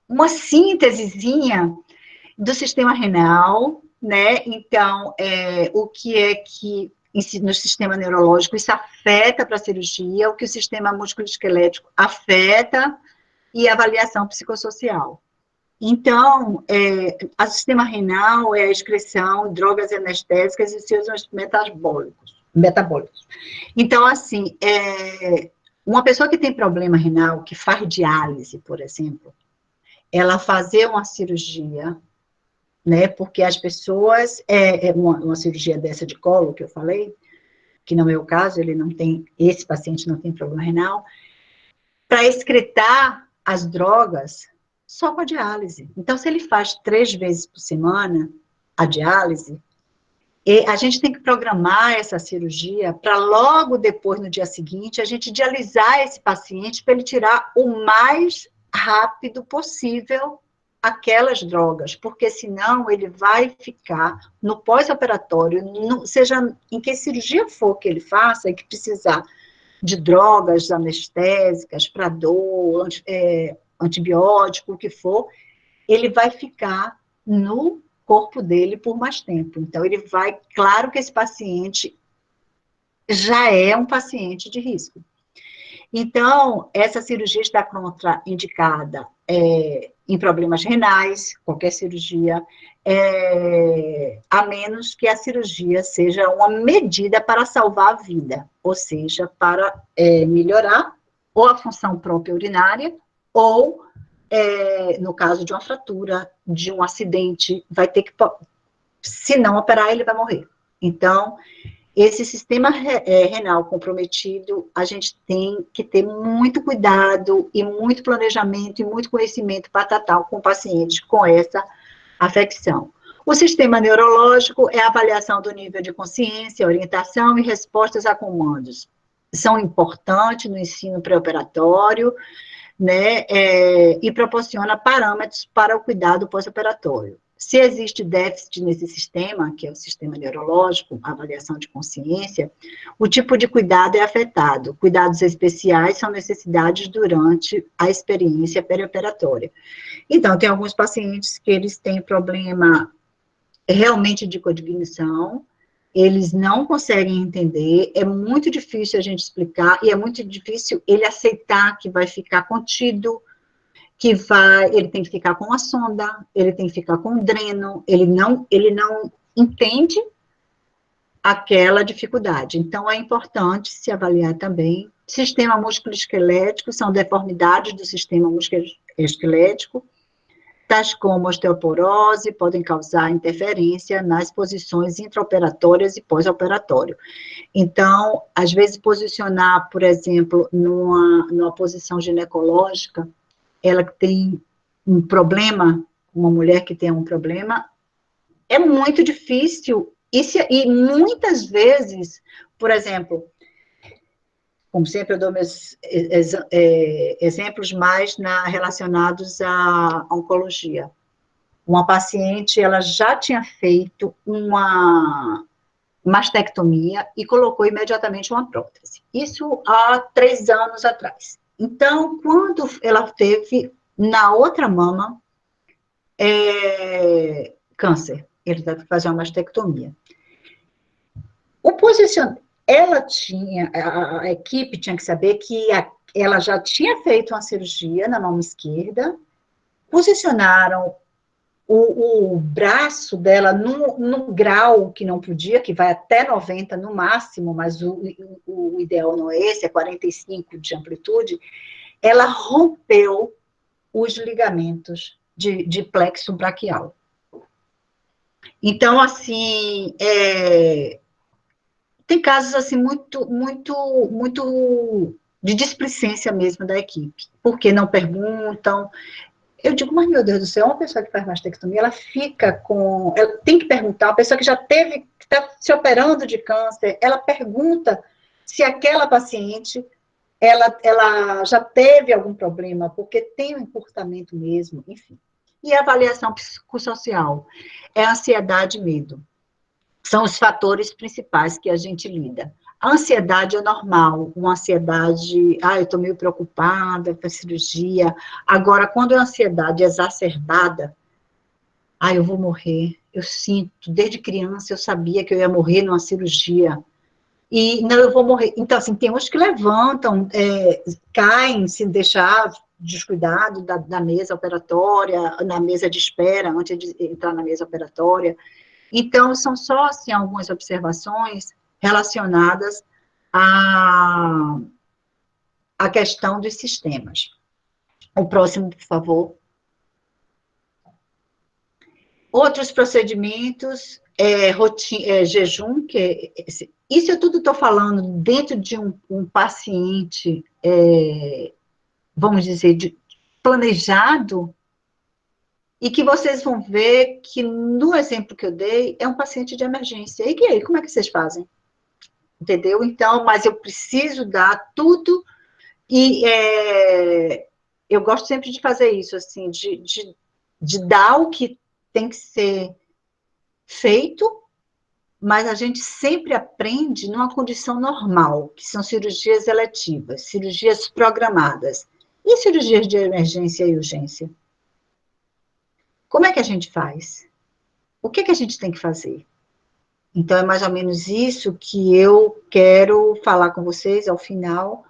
uma síntesezinha do sistema renal, né? Então, o que é que no sistema neurológico isso afeta para a cirurgia, o que o sistema musculoesquelético afeta e a avaliação psicossocial. Então, o sistema renal é a excreção de drogas anestésicas e seus metabólicos. Então, assim, uma pessoa que tem problema renal, que faz diálise, por exemplo, ela fazer uma cirurgia, né, porque as pessoas, uma cirurgia dessa de colo, que eu falei, que não é o caso, esse paciente não tem problema renal, para excretar as drogas, só com a diálise. Então, se ele faz 3 vezes por semana a diálise, a gente tem que programar essa cirurgia para logo depois, no dia seguinte, a gente dialisar esse paciente para ele tirar o mais rápido possível aquelas drogas, porque senão ele vai ficar no pós-operatório, seja em que cirurgia for que ele faça, e que precisar de drogas anestésicas para dor, antibiótico, o que for, ele vai ficar no corpo dele por mais tempo. Então, ele vai, claro que esse paciente já é um paciente de risco. Então, essa cirurgia está contraindicada em problemas renais, qualquer cirurgia, a menos que a cirurgia seja uma medida para salvar a vida, ou seja, para melhorar ou a função própria urinária, ou no caso de uma fratura, de um acidente, vai ter que, se não operar, ele vai morrer. Então, esse sistema renal comprometido, a gente tem que ter muito cuidado e muito planejamento e muito conhecimento para tratar com pacientes com essa afecção. O sistema neurológico é a avaliação do nível de consciência, orientação e respostas a comandos. São importantes no ensino pré-operatório, né, e proporciona parâmetros para o cuidado pós-operatório. Se existe déficit nesse sistema, que é o sistema neurológico, a avaliação de consciência, o tipo de cuidado é afetado. Cuidados especiais são necessidades durante a experiência perioperatória. Então, tem alguns pacientes que eles têm problema realmente de cognição, eles não conseguem entender, é muito difícil a gente explicar, e é muito difícil ele aceitar que vai ficar contido, ele tem que ficar com a sonda, ele tem que ficar com o dreno, ele não entende aquela dificuldade. Então, é importante se avaliar também. Sistema musculoesquelético, são deformidades do sistema musculoesquelético, tais como osteoporose, podem causar interferência nas posições intraoperatórias e pós-operatório. Então, às vezes, posicionar, por exemplo, numa posição ginecológica, ela que tem um problema, uma mulher que tem um problema, é muito difícil, e muitas vezes, por exemplo, como sempre eu dou meus exemplos mais relacionados à oncologia. Uma paciente, ela já tinha feito uma mastectomia e colocou imediatamente uma prótese. Isso há 3 anos atrás. Então, quando ela teve na outra mama câncer, ele teve que fazer uma mastectomia. A equipe tinha que saber que ela já tinha feito uma cirurgia na mão esquerda, posicionaram o braço dela no grau que não podia, que vai até 90 no máximo, mas o ideal não é esse, é 45 de amplitude. Ela rompeu os ligamentos de plexo braquial. Então, assim, tem casos, assim, muito de displicência mesmo da equipe, porque não perguntam. Eu digo, mas, meu Deus do céu, uma pessoa que faz mastectomia, ela tem que perguntar, uma pessoa que está se operando de câncer, ela pergunta se aquela paciente, ela já teve algum problema, porque tem um encurtamento mesmo, enfim. E a avaliação psicossocial é ansiedade e medo. São os fatores principais que a gente lida. A ansiedade é normal, uma ansiedade, eu estou meio preocupada com a cirurgia. Agora, quando é ansiedade exacerbada, eu vou morrer, eu sinto, desde criança eu sabia que eu ia morrer numa cirurgia, e não, eu vou morrer. Então, assim, tem uns que levantam, caem, se deixar descuidado da mesa operatória, na mesa de espera, antes de entrar na mesa operatória. Então, são só, assim, algumas observações relacionadas à questão dos sistemas. O próximo, por favor. Outros procedimentos, jejum, isso eu tudo estou falando dentro de um paciente, vamos dizer, planejado e que vocês vão ver que, no exemplo que eu dei, é um paciente de emergência. E aí, como é que vocês fazem? Entendeu? Então, mas eu preciso dar tudo, e eu gosto sempre de fazer isso, assim, de dar o que tem que ser feito, mas a gente sempre aprende numa condição normal, que são cirurgias eletivas, cirurgias programadas. E cirurgias de emergência e urgência? Como é que a gente faz? O que a gente tem que fazer? Então, é mais ou menos isso que eu quero falar com vocês ao final,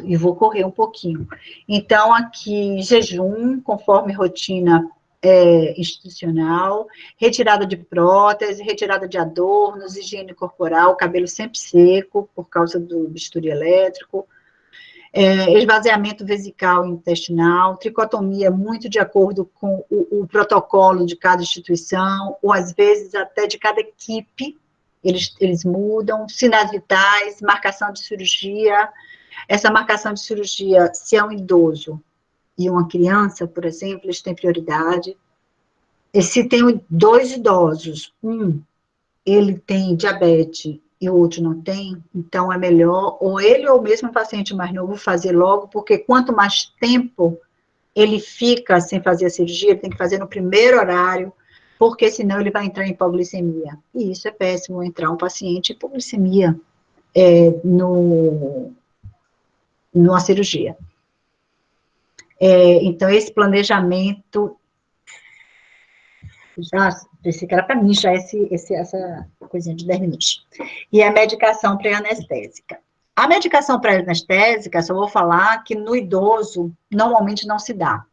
e vou correr um pouquinho. Então, aqui, jejum, conforme rotina institucional, retirada de prótese, retirada de adornos, higiene corporal, cabelo sempre seco, por causa do bisturi elétrico, esvaziamento vesical e intestinal, tricotomia muito de acordo com o protocolo de cada instituição, ou às vezes até de cada equipe, eles mudam, sinais vitais, marcação de cirurgia. Essa marcação de cirurgia, se é um idoso e uma criança, por exemplo, eles têm prioridade. E se tem 2 idosos, ele tem diabetes e o outro não tem, então é melhor, ou ele ou mesmo o paciente mais novo, fazer logo, porque quanto mais tempo ele fica sem fazer a cirurgia, ele tem que fazer no primeiro horário, porque senão ele vai entrar em hipoglicemia. E isso é péssimo, entrar um paciente em hipoglicemia numa cirurgia. Então, esse planejamento, já pensei que era para mim, já essa coisinha de 10 minutos. E a medicação pré-anestésica. A medicação pré-anestésica, só vou falar que no idoso, normalmente não se dá.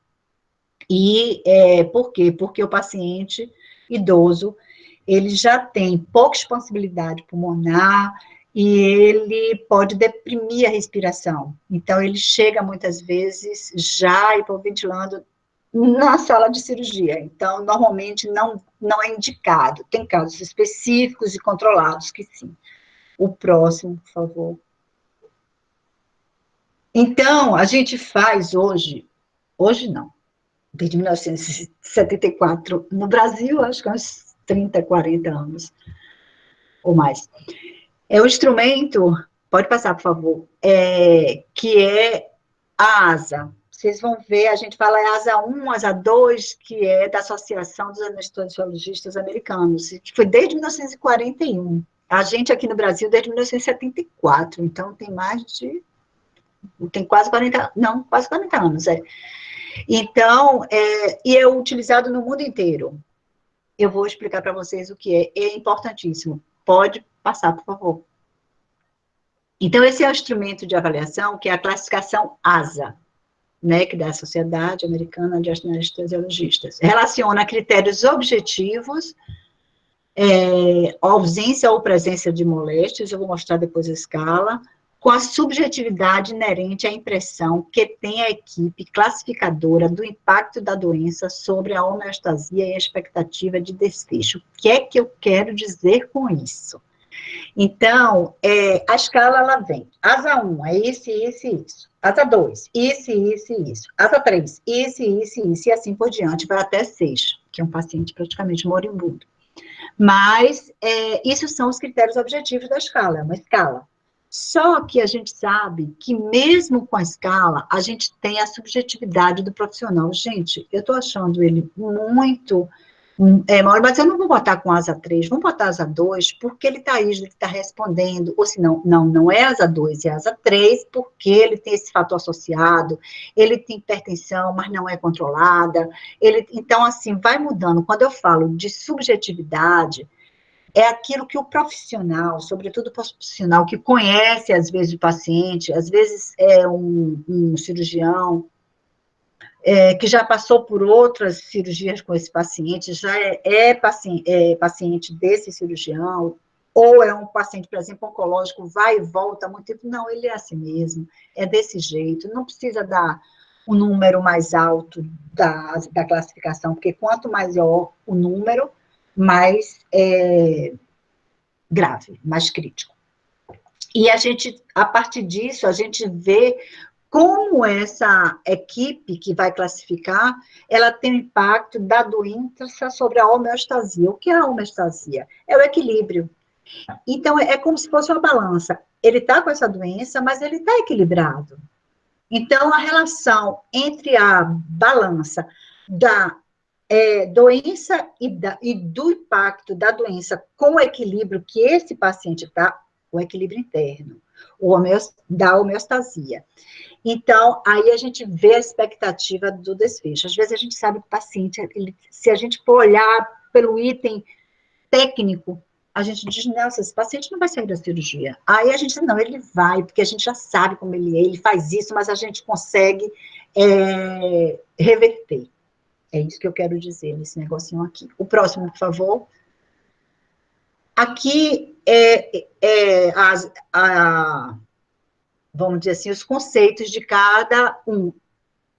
E por quê? Porque o paciente idoso, ele já tem pouca expansibilidade pulmonar, e ele pode deprimir a respiração. Então, ele chega, muitas vezes, já hipoventilando na sala de cirurgia. Então, normalmente, não é indicado. Tem casos específicos e controlados que sim. O próximo, por favor. Então, a gente faz hoje não, desde 1974, no Brasil, acho que há uns 30, 40 anos, ou mais. É o instrumento, pode passar, por favor, que é a ASA. Vocês vão ver, a gente fala ASA 1, ASA 2, que é da Associação dos Anestesiologistas Americanos. Foi desde 1941. A gente aqui no Brasil desde 1974, então tem quase 40, não, quase 40 anos, Então, e é utilizado no mundo inteiro. Eu vou explicar para vocês o que é importantíssimo. Pode passar, por favor. Então, esse é o instrumento de avaliação, que é a classificação ASA, né, que é da Sociedade Americana de Anestesiologistas. Relaciona critérios objetivos, ausência ou presença de moléstias, eu vou mostrar depois a escala, com a subjetividade inerente à impressão que tem a equipe classificadora do impacto da doença sobre a homeostasia e a expectativa de desfecho. O que é que eu quero dizer com isso? Então, a escala, ela vem. ASA 1, é isso. ASA 2, isso. ASA 3, isso, e assim por diante, vai até 6, que é um paciente praticamente moribundo. Mas, isso são os critérios objetivos da escala, é uma escala. Só que a gente sabe que mesmo com a escala, a gente tem a subjetividade do profissional. Gente, eu estou achando ele muito mas eu não vou botar com asa 3, vamos botar asa 2, porque ele está aí, ele está respondendo, ou se não é asa 2, é asa 3, porque ele tem esse fator associado, ele tem hipertensão, mas não é controlada, então, assim, vai mudando. Quando eu falo de subjetividade, é aquilo que o profissional, sobretudo o profissional que conhece, às vezes, o paciente, às vezes é um cirurgião, que já passou por outras cirurgias com esse paciente, já é paciente desse cirurgião, ou é um paciente, por exemplo, oncológico, vai e volta há muito tempo. Não, ele é assim mesmo, é desse jeito, não precisa dar o número mais alto da classificação, porque quanto maior o número, mais grave, mais crítico. E a partir disso, a gente vê como essa equipe que vai classificar, ela tem o impacto da doença sobre a homeostasia. O que é a homeostasia? É o equilíbrio. Então, é como se fosse uma balança. Ele está com essa doença, mas ele está equilibrado. Então, a relação entre a balança da doença e do impacto da doença com o equilíbrio que esse paciente está, o equilíbrio interno, da homeostasia. Então, aí a gente vê a expectativa do desfecho. Às vezes a gente sabe que o paciente, se a gente for olhar pelo item técnico, a gente diz, nossa, esse paciente não vai sair da cirurgia. Aí a gente diz, não, ele vai, porque a gente já sabe como ele é, ele faz isso, mas a gente consegue reverter. É isso que eu quero dizer nesse negocinho aqui. O próximo, por favor. Aqui vamos dizer assim, os conceitos de cada um.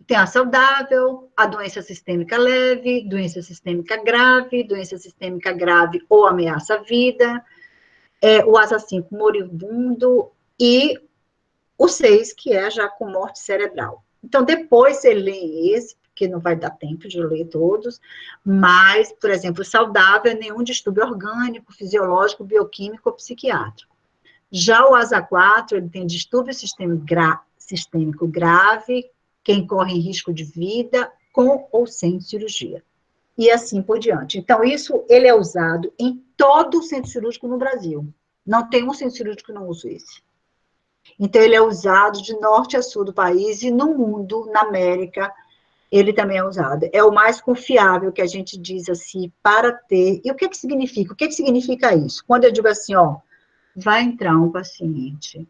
Tem a saudável, a doença sistêmica leve, doença sistêmica grave ou ameaça à vida, o ASA 5 moribundo e o 6, que é já com morte cerebral. Então, depois você lê esse, porque não vai dar tempo de ler todos, mas, por exemplo, saudável é nenhum distúrbio orgânico, fisiológico, bioquímico ou psiquiátrico. Já o ASA 4, ele tem distúrbio sistêmico grave, quem corre em risco de vida, com ou sem cirurgia. E assim por diante. Então, isso, ele é usado em todo o centro cirúrgico no Brasil. Não tem um centro cirúrgico que não use esse. Então, ele é usado de norte a sul do país e no mundo, na América, ele também é usado. É o mais confiável que a gente diz assim, para ter... E o que significa? O que significa isso? Quando eu digo assim, ó, vai entrar um paciente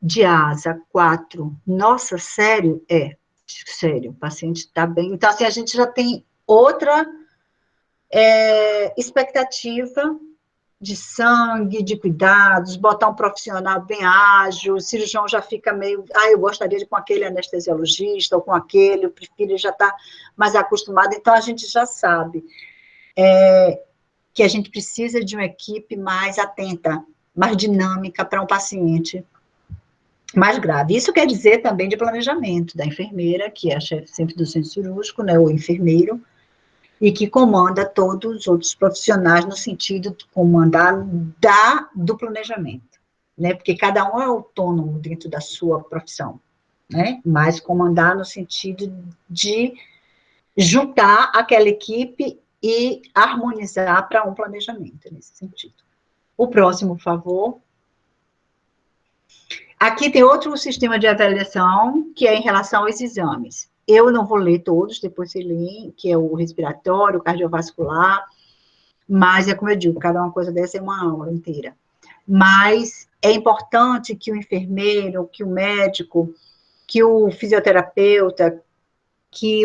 de ASA 4, nossa, sério? Sério, o paciente está bem. Então, assim, a gente já tem outra expectativa de sangue, de cuidados, botar um profissional bem ágil, o cirurgião já fica meio, eu gostaria de ir com aquele anestesiologista, ou com aquele, eu prefiro, já está mais acostumado, então a gente já sabe que a gente precisa de uma equipe mais atenta, mais dinâmica para um paciente mais grave. Isso quer dizer também de planejamento da enfermeira, que é a chefe sempre do centro cirúrgico, né, o enfermeiro, e que comanda todos os outros profissionais no sentido de comandar do planejamento, né, porque cada um é autônomo dentro da sua profissão, né, mas comandar no sentido de juntar aquela equipe e harmonizar para um planejamento, nesse sentido. O próximo, por favor. Aqui tem outro sistema de avaliação, que é em relação aos exames. Eu não vou ler todos, depois você lê, que é o respiratório, o cardiovascular, mas é como eu digo, cada uma coisa dessa é uma aula inteira. Mas é importante que o enfermeiro, que o médico, que o fisioterapeuta, que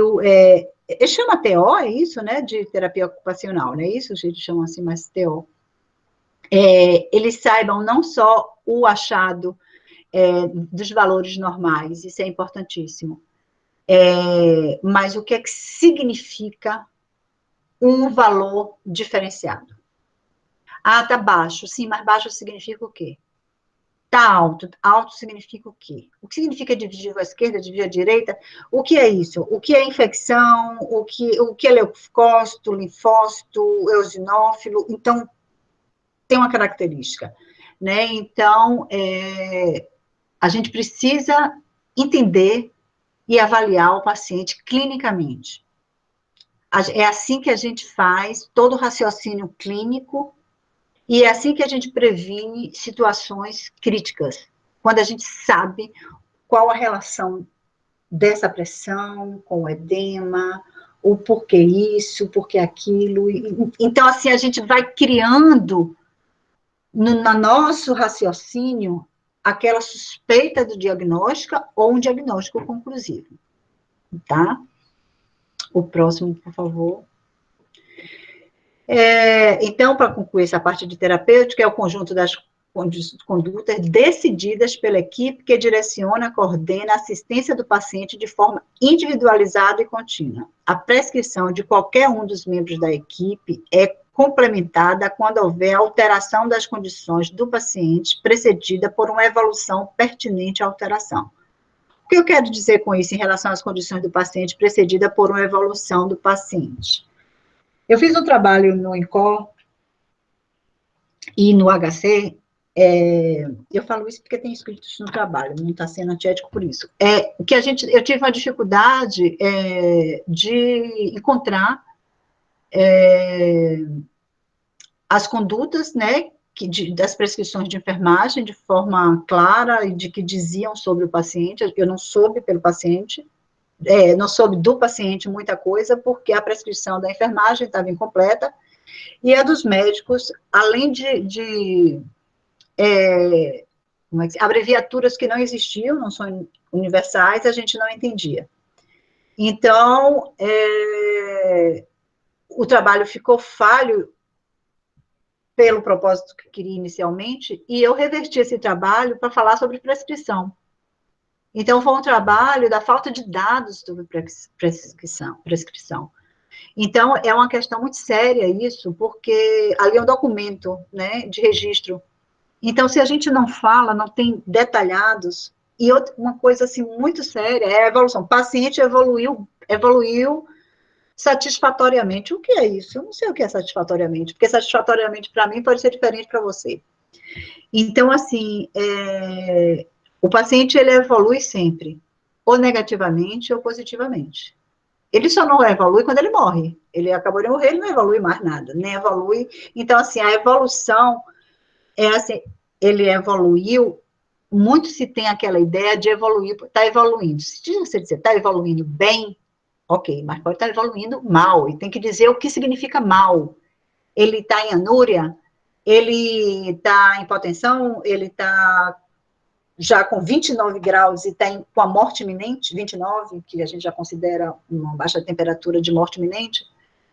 ele chama TO, é isso, né, de terapia ocupacional, não é isso? A gente chama assim, mais TO. Eles saibam não só o achado dos valores normais, isso é importantíssimo. Mas o que é que significa um valor diferenciado? Tá baixo, sim, mas baixo significa o quê? Tá alto, alto significa o quê? O que significa dividir a esquerda, dividir a direita? O que é isso? O que é infecção? O que é leucócito, linfócito, eosinófilo? Então, tem uma característica, né? Então, a gente precisa entender e avaliar o paciente clinicamente. É assim que a gente faz todo o raciocínio clínico e é assim que a gente previne situações críticas, quando a gente sabe qual a relação dessa pressão com o edema, o porquê isso, porquê aquilo. Então, assim, a gente vai criando no nosso raciocínio aquela suspeita do diagnóstico ou um diagnóstico conclusivo, tá? O próximo, por favor. Então, para concluir essa parte de terapêutica, é o conjunto das condutas decididas pela equipe que direciona, coordena a assistência do paciente de forma individualizada e contínua. A prescrição de qualquer um dos membros da equipe é complementada quando houver alteração das condições do paciente, precedida por uma evolução pertinente à alteração. O que eu quero dizer com isso em relação às condições do paciente precedida por uma evolução do paciente? Eu fiz um trabalho no INCOR e no HC, eu falo isso porque tem escrito isso no trabalho, não está sendo antiético por isso. Eu tive uma dificuldade de encontrar as condutas, né, das prescrições de enfermagem de forma clara e de que diziam sobre o paciente. Eu não soube pelo paciente, não soube do paciente muita coisa, porque a prescrição da enfermagem estava incompleta, e a dos médicos, além de abreviaturas que não existiam, não são universais, a gente não entendia. Então, o trabalho ficou falho pelo propósito que queria inicialmente, e eu reverti esse trabalho para falar sobre prescrição. Então, foi um trabalho da falta de dados sobre prescrição. Então, é uma questão muito séria isso, porque ali é um documento, né, de registro. Então, se a gente não fala, não tem detalhados, e uma coisa, assim, muito séria é a evolução. O paciente evoluiu satisfatoriamente. O que é isso? Eu não sei o que é satisfatoriamente, porque satisfatoriamente, para mim, pode ser diferente para você. Então, assim, o paciente, ele evolui sempre, ou negativamente ou positivamente. Ele só não evolui quando ele morre. Ele acabou de morrer, ele não evolui mais nada, nem evolui. Então, assim, a evolução assim, ele evoluiu, muito se tem aquela ideia de evoluir, está evoluindo. Se você dizer, está evoluindo bem, ok, mas pode estar evoluindo mal, e tem que dizer o que significa mal. Ele está em anúria, ele está em hipotensão, ele está já com 29 graus e está com a morte iminente, 29, que a gente já considera uma baixa temperatura de morte iminente.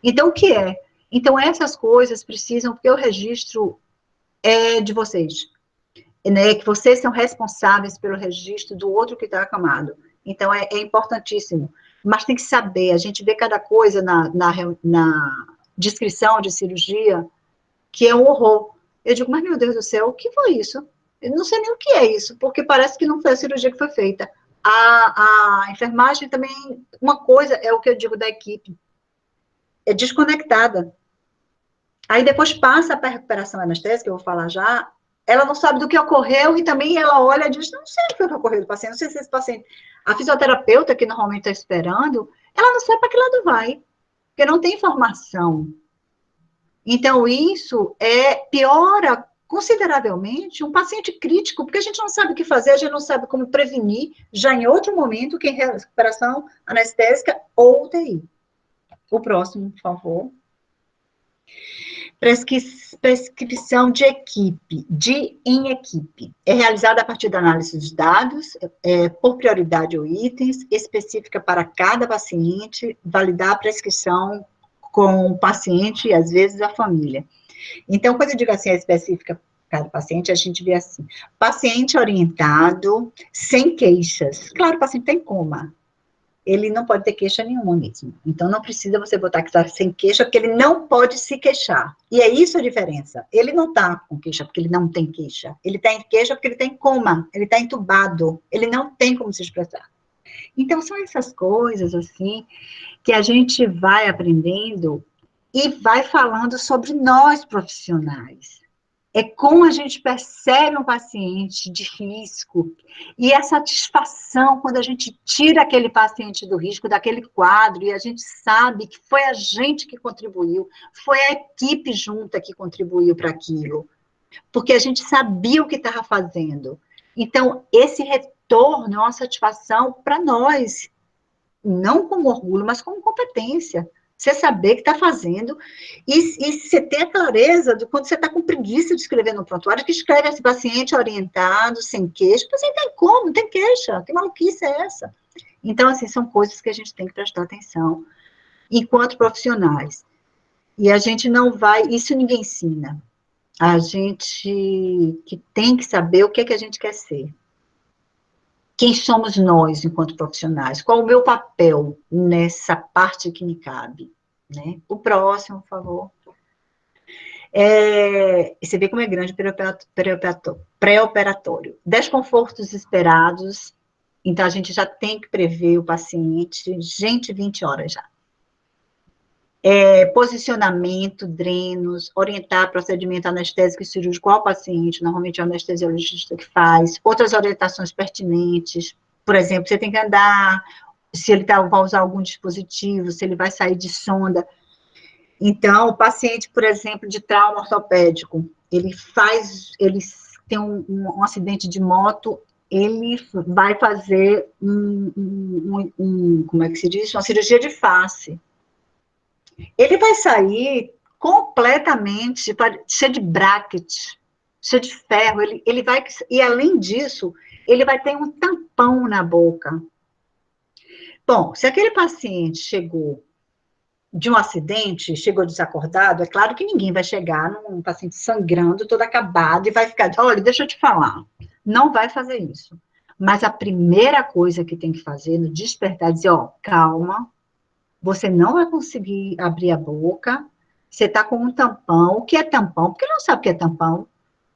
Então, o que é? Então, essas coisas precisam, porque o registro é de vocês, né? Que vocês são responsáveis pelo registro do outro que está acamado. Então, é importantíssimo. Mas tem que saber, a gente vê cada coisa na descrição de cirurgia, que é um horror. Eu digo, mas meu Deus do céu, o que foi isso? Eu não sei nem o que é isso, porque parece que não foi a cirurgia que foi feita. A enfermagem também, uma coisa, é o que eu digo da equipe, é desconectada. Aí depois passa para a recuperação anestésica, eu vou falar já, ela não sabe do que ocorreu e também ela olha e diz, não sei o que ocorreu do paciente, não sei se esse paciente... A fisioterapeuta, que normalmente está esperando, ela não sabe para que lado vai, porque não tem informação. Então, isso piora consideravelmente um paciente crítico, porque a gente não sabe o que fazer, a gente não sabe como prevenir, já em outro momento, que é recuperação anestésica ou UTI. O próximo, por favor. Prescrição de equipe, em equipe. É realizada a partir da análise dos dados, por prioridade ou itens, específica para cada paciente, validar a prescrição com o paciente e, às vezes, a família. Então, quando eu digo assim, específica para cada paciente, a gente vê assim, paciente orientado, sem queixas. Claro, o paciente tem coma. Ele não pode ter queixa nenhuma mesmo. Então, não precisa você botar que está sem queixa, porque ele não pode se queixar. E é isso a diferença. Ele não está com queixa porque ele não tem queixa. Ele está em queixa porque ele está em coma. Ele está entubado. Ele não tem como se expressar. Então, são essas coisas, assim, que a gente vai aprendendo e vai falando sobre nós, profissionais. É como a gente percebe um paciente de risco e a satisfação quando a gente tira aquele paciente do risco, daquele quadro, e a gente sabe que foi a gente que contribuiu, foi a equipe junta que contribuiu para aquilo, porque a gente sabia o que estava fazendo. Então, esse retorno é uma satisfação para nós, não como orgulho, mas como competência. Você saber que está fazendo, e você ter a clareza de quando você está com preguiça de escrever no prontuário, que escreve esse paciente orientado, sem queixa, o paciente tem como, não tem queixa, que maluquice é essa? Então, assim, são coisas que a gente tem que prestar atenção, enquanto profissionais. E a gente não vai, isso ninguém ensina, a gente que tem que saber o que é que a gente quer ser. Quem somos nós, enquanto profissionais? Qual o meu papel nessa parte que me cabe? Né? O próximo, por favor. Você vê como é grande o pré-operatório. Desconfortos esperados, Então, a gente já tem que prever o paciente, gente, 20 horas já. Posicionamento, drenos, orientar procedimento anestésico e cirúrgico ao paciente, normalmente é o anestesiologista que faz, outras orientações pertinentes, por exemplo, você tem que andar, se ele vai usar algum dispositivo, se ele vai sair de sonda. Então, o paciente, por exemplo, de trauma ortopédico, ele tem um acidente de moto, ele vai fazer como é que se diz? Uma cirurgia de face. Ele vai sair completamente cheio de bracket, cheio de ferro, ele vai, e além disso, ele vai ter um tampão na boca. Bom, se aquele paciente chegou de um acidente, chegou desacordado, é claro que ninguém vai chegar num paciente sangrando, todo acabado, e vai ficar, olha, deixa eu te falar, não vai fazer isso. Mas a primeira coisa que tem que fazer no despertar é dizer, ó, calma, você não vai conseguir abrir a boca, você está com um tampão. O que é tampão? Porque ele não sabe o que é tampão.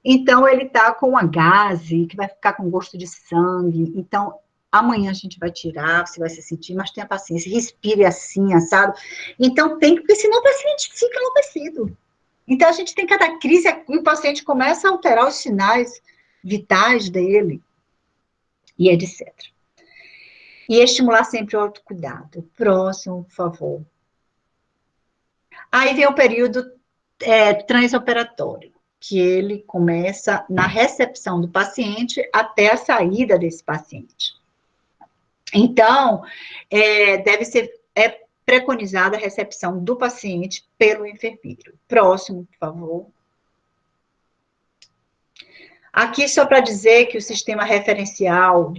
Então, ele está com uma gaze, que vai ficar com gosto de sangue. Então, amanhã a gente vai tirar, você vai se sentir, mas tenha paciência, respire assim, assado. Então, porque senão o paciente fica enlouquecido. Então, a gente tem cada crise, e o paciente começa a alterar os sinais vitais dele, e etc. E estimular sempre o autocuidado. Próximo, por favor. Aí vem o período transoperatório, que ele começa na recepção do paciente até a saída desse paciente. Então, deve ser preconizada a recepção do paciente pelo enfermeiro. Próximo, por favor. Aqui, só para dizer que o sistema referencial,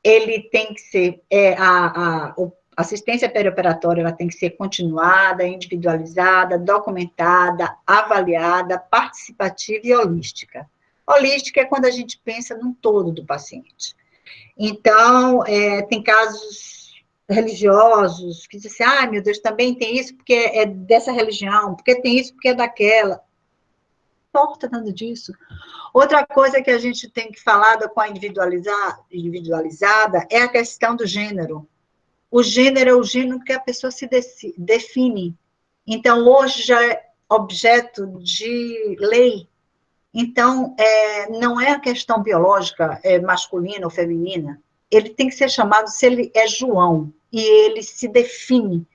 ele tem que ser, a assistência perioperatória, ela tem que ser continuada, individualizada, documentada, avaliada, participativa e holística. Holística é quando a gente pensa num todo do paciente. Então, tem casos religiosos que dizem assim, meu Deus, também tem isso porque é dessa religião, porque tem isso porque é daquela. Não importa nada disso. Outra coisa que a gente tem que falar com a individualizada é a questão do gênero. O gênero é o gênero que a pessoa se define. Então, hoje já é objeto de lei. Então, não é a questão biológica, masculina ou feminina. Ele tem que ser chamado, se ele é João, e ele se define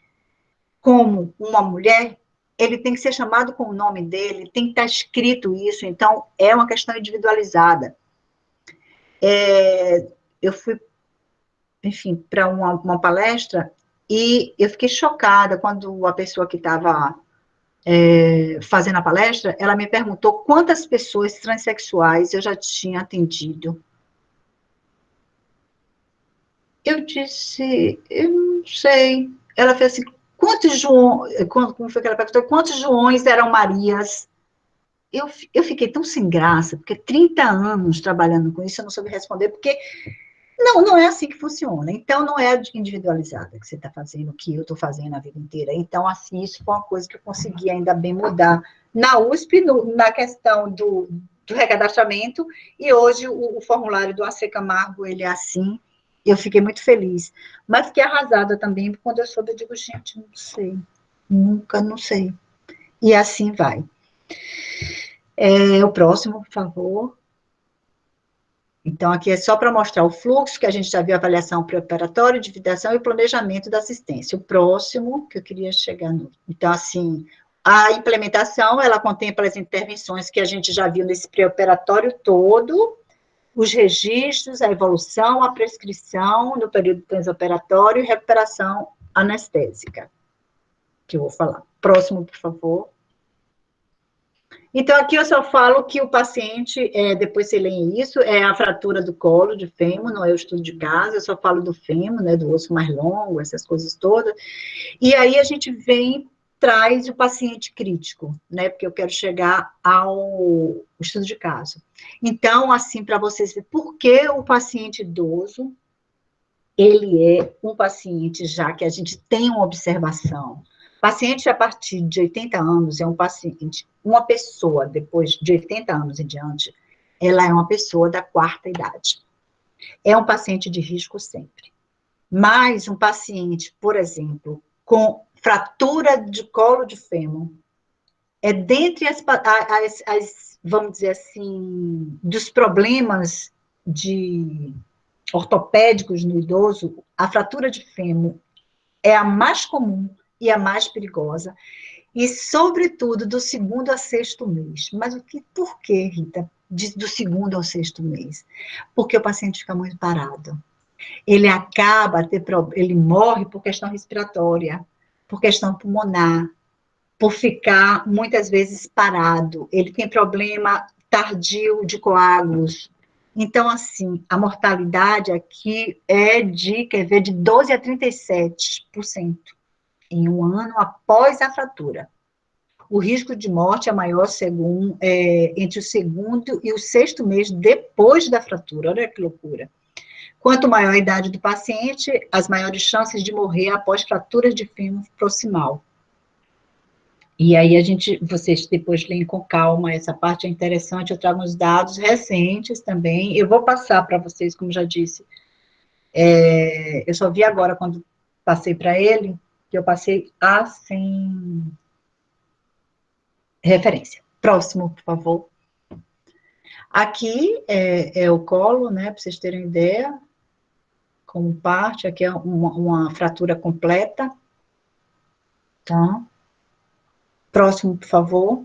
como uma mulher, ele tem que ser chamado com o nome dele, tem que estar escrito isso, então é uma questão individualizada. Eu fui, enfim, para uma palestra e eu fiquei chocada quando a pessoa que estava fazendo a palestra, ela me perguntou quantas pessoas transexuais eu já tinha atendido. Eu disse, eu não sei. Ela fez assim, quantos Joões, como foi que ela perguntou, quantos Joões eram Marias? Eu fiquei tão sem graça, porque 30 anos trabalhando com isso, eu não soube responder, porque não é assim que funciona. Então, não é individualizada que você está fazendo, o que eu estou fazendo a vida inteira. Então, assim, isso foi uma coisa que eu consegui ainda bem mudar na USP, na questão do recadastramento, e hoje o formulário do AC Camargo, ele é assim. Eu fiquei muito feliz, mas fiquei arrasada também, quando eu soube, eu digo, gente, não sei, nunca, não sei. E assim vai. O próximo, por favor. Então, aqui é só para mostrar o fluxo, que a gente já viu, avaliação pré-operatória, individuação e planejamento da assistência. O próximo, que eu queria chegar no... Então, assim, a implementação, ela contempla as intervenções que a gente já viu nesse pré-operatório todo, os registros, a evolução, a prescrição no período transoperatório e recuperação anestésica, que eu vou falar. Próximo, por favor. Então, aqui eu só falo que o paciente, depois você lê isso, é a fratura do colo de fêmur, não é o estudo de caso, eu só falo do fêmur, né, do osso mais longo, essas coisas todas. E aí a gente traz o paciente crítico, né, porque eu quero chegar ao estudo de caso. Então, assim, para vocês verem, por que o paciente idoso, ele é um paciente já que a gente tem uma observação. Paciente a partir de 80 anos é um paciente, uma pessoa depois de 80 anos em diante, ela é uma pessoa da quarta idade. é um paciente de risco sempre. Mas um paciente, por exemplo, com fratura de colo de fêmur, dentre vamos dizer assim, dos problemas ortopédicos no idoso, a fratura de fêmur é a mais comum e a mais perigosa, e, sobretudo, do 2º ao 6º mês. Mas por que, Rita, do 2º ao 6º mês? Porque o paciente fica muito parado. Ele ele morre por questão respiratória, por questão pulmonar, por ficar, muitas vezes, parado. Ele tem problema tardio de coágulos. Então, assim, a mortalidade aqui é de 12% a 37% em um ano após a fratura. O risco de morte é maior entre o 2º e o 6º mês depois da fratura. Olha que loucura. Quanto maior a idade do paciente, as maiores chances de morrer após fraturas de fêmur proximal. E aí vocês depois leem com calma, essa parte é interessante, eu trago uns dados recentes também, eu vou passar para vocês, como já disse, eu só vi agora quando passei para ele, que eu passei sem referência. Próximo, por favor. Aqui é o colo, né, para vocês terem ideia, como parte, aqui é uma fratura completa, tá? Próximo, por favor.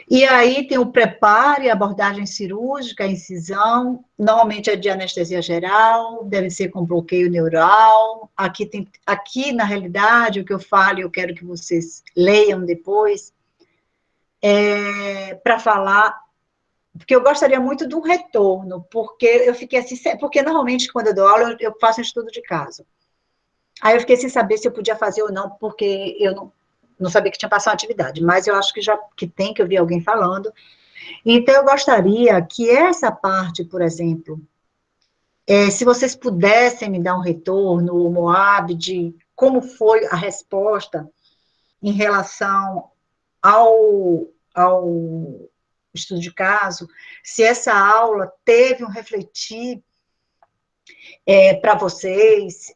E aí tem o preparo, abordagem cirúrgica, a incisão, normalmente é de anestesia geral, deve ser com bloqueio neural. Aqui, na realidade, o que eu falo, eu quero que vocês leiam depois, para falar, porque eu gostaria muito de um retorno, porque eu fiquei assim, porque normalmente quando eu dou aula, eu faço um estudo de caso. Aí eu fiquei sem saber se eu podia fazer ou não, porque eu não sabia que tinha passado uma atividade, mas eu acho que que eu vi alguém falando. Então, eu gostaria que essa parte, por exemplo, se vocês pudessem me dar um retorno, o Moab, de como foi a resposta em relação ao estudo de caso, se essa aula teve um refletir para vocês,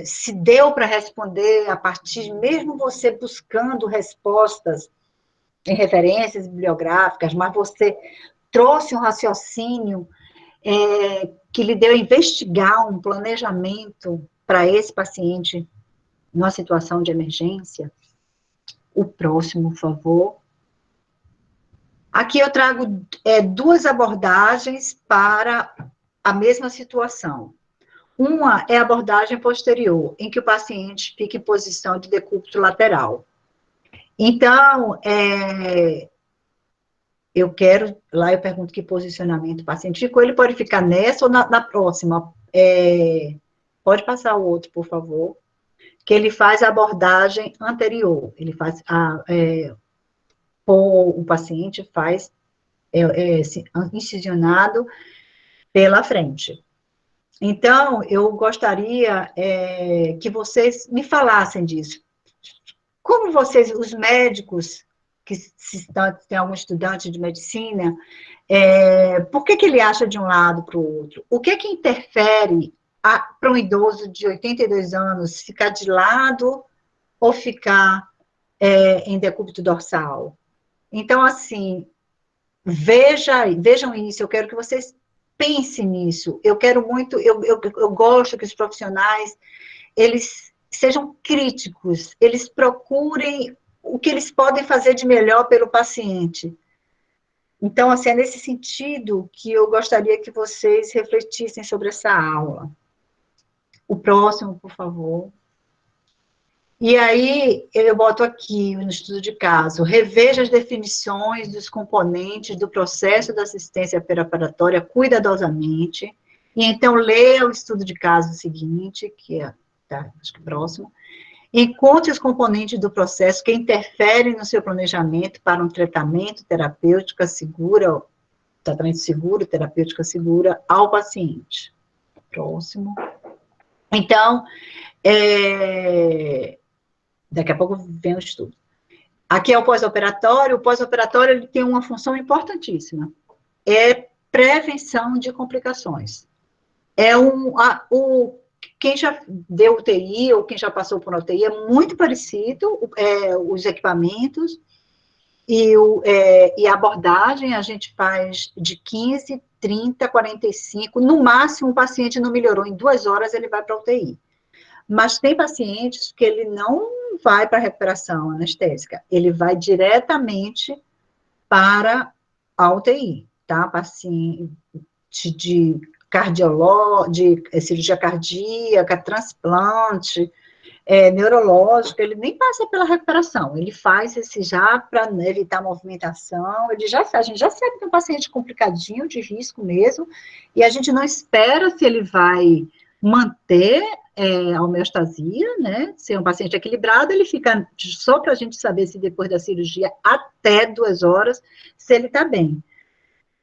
se deu para responder a partir, mesmo você buscando respostas em referências bibliográficas, mas você trouxe um raciocínio que lhe deu a investigar um planejamento para esse paciente numa situação de emergência. O próximo, por favor. Aqui eu trago 2 abordagens para a mesma situação. Uma é a abordagem posterior, em que o paciente fica em posição de decúbito lateral. Então, eu pergunto que posicionamento o paciente ficou, ele pode ficar nessa ou na próxima. Pode passar o outro, por favor. Que ele faz a abordagem anterior, ele faz o paciente faz incisionado pela frente. Então, eu gostaria que vocês me falassem disso. Como vocês, os médicos, que tem algum estudante de medicina, por que ele acha de um lado para o outro? O que interfere para um idoso de 82 anos ficar de lado ou ficar em decúbito dorsal? Então, assim, vejam isso, eu quero que vocês pensem nisso. Eu quero muito, eu gosto que os profissionais, eles sejam críticos, eles procurem o que eles podem fazer de melhor pelo paciente. Então, assim, é nesse sentido que eu gostaria que vocês refletissem sobre essa aula. O próximo, por favor. E aí, eu boto aqui no estudo de caso, reveja as definições dos componentes do processo da assistência perioperatória cuidadosamente, e então leia o estudo de caso seguinte, que acho que próximo. Encontre os componentes do processo que interferem no seu planejamento para um tratamento terapêutico seguro, terapêutica segura ao paciente. Próximo. Então, daqui a pouco vem o estudo. Aqui é o pós-operatório. O pós-operatório ele tem uma função importantíssima. É prevenção de complicações. Quem já deu UTI ou quem já passou por UTI é muito parecido, os equipamentos e a abordagem a gente faz de 15, 30, 45, no máximo o paciente não melhorou, em 2 horas ele vai para a UTI. Mas tem pacientes que ele não vai para a recuperação anestésica, ele vai diretamente para a UTI, tá? Paciente de cirurgia cardíaca, transplante, neurológico, ele nem passa pela recuperação, ele faz esse já para evitar movimentação, a gente já sabe que é um paciente complicadinho, de risco mesmo, e a gente não espera se ele vai manter a homeostasia, né, ser um paciente equilibrado, ele fica só para a gente saber se depois da cirurgia, até 2 horas, se ele está bem.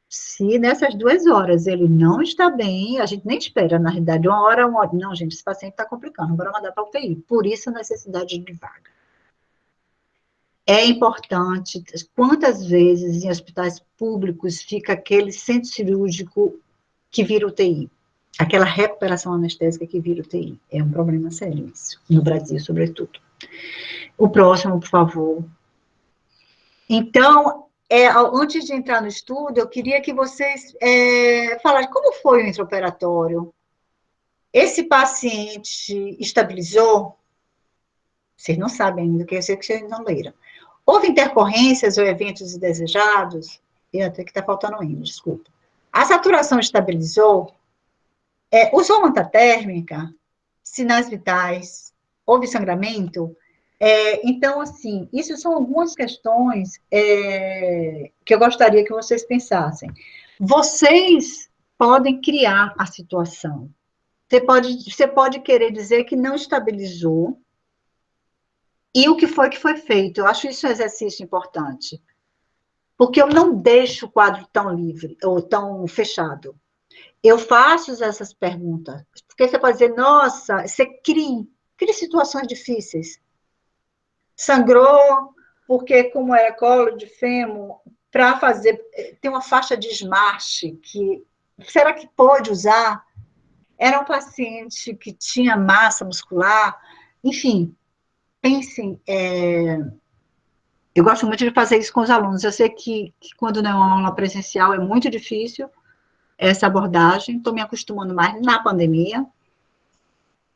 Se nessas 2 horas ele não está bem, a gente nem espera, na realidade, 1 hora, não, gente, esse paciente está complicando, bora mandar para a UTI. Por isso a necessidade de vaga. É importante, quantas vezes em hospitais públicos fica aquele centro cirúrgico que vira UTI? Aquela recuperação anestésica que vira UTI. É um problema sério isso, no Brasil, sobretudo. O próximo, por favor. Então, antes de entrar no estudo, eu queria que vocês falassem como foi o intraoperatório. Esse paciente estabilizou? Vocês não sabem ainda, porque eu sei que vocês não leram. Houve intercorrências ou eventos indesejados? Até que está faltando ainda, desculpa. A saturação estabilizou? Usou manta térmica? Sinais vitais? Houve sangramento? Então, assim, isso são algumas questões que eu gostaria que vocês pensassem. Vocês podem criar a situação. Você pode querer dizer que não estabilizou e o que foi feito. Eu acho isso um exercício importante. Porque eu não deixo o quadro tão livre ou tão fechado. Eu faço essas perguntas. Porque você pode dizer, nossa, você cria situações difíceis. Sangrou, porque como era colo de fêmur, para fazer, tem uma faixa de SMART, que, será que pode usar? Era um paciente que tinha massa muscular, enfim, pensem, eu gosto muito de fazer isso com os alunos, eu sei que quando não é uma aula presencial é muito difícil essa abordagem, estou me acostumando mais na pandemia,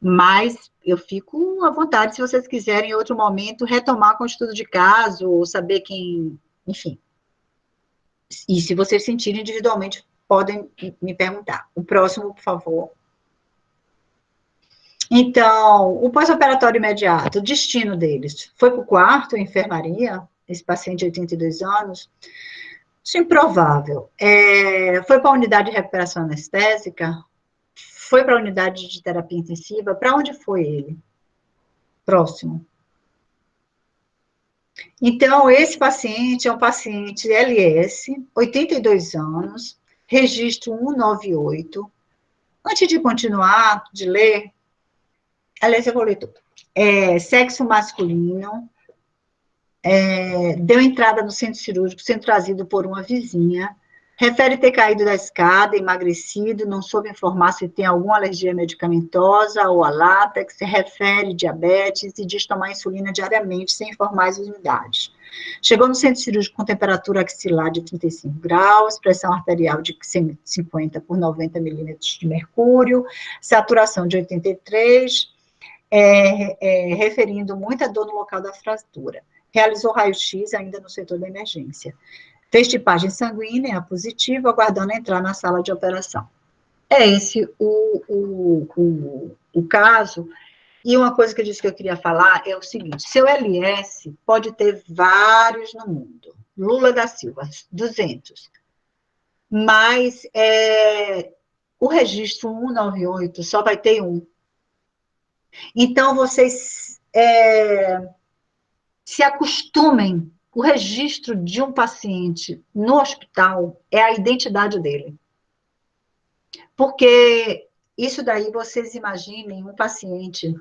mas eu fico à vontade, se vocês quiserem, em outro momento, retomar com o estudo de caso, ou saber quem, enfim. E se vocês sentirem individualmente, podem me perguntar. O próximo, por favor. Então, o pós-operatório imediato, o destino deles, foi para o quarto, enfermaria, esse paciente de 82 anos? Isso é improvável. Foi para a unidade de recuperação anestésica? Foi para a unidade de terapia intensiva? Para onde foi ele? Próximo. Então, esse paciente é um paciente LS, 82 anos, registro 198. Antes de continuar, de ler, aliás, eu vou ler tudo. Sexo masculino, deu entrada no centro cirúrgico, sendo trazido por uma vizinha, refere ter caído da escada, emagrecido, não soube informar se tem alguma alergia medicamentosa ou a látex, refere diabetes e diz tomar insulina diariamente, sem informar as unidades. Chegou no centro cirúrgico com temperatura axilar de 35 graus, pressão arterial de 150 por 90 milímetros de mercúrio, saturação de 83, referindo muita dor no local da fratura. Realizou raio-x ainda no setor da emergência. Fez tipagem sanguínea positiva, aguardando entrar na sala de operação. É esse o caso. E uma coisa que eu disse que eu queria falar é o seguinte, seu LS pode ter vários no mundo. Lula da Silva, 200. Mas o registro 198 só vai ter um. Então, vocês se acostumem. O registro de um paciente no hospital é a identidade dele. Porque isso daí, vocês imaginem um paciente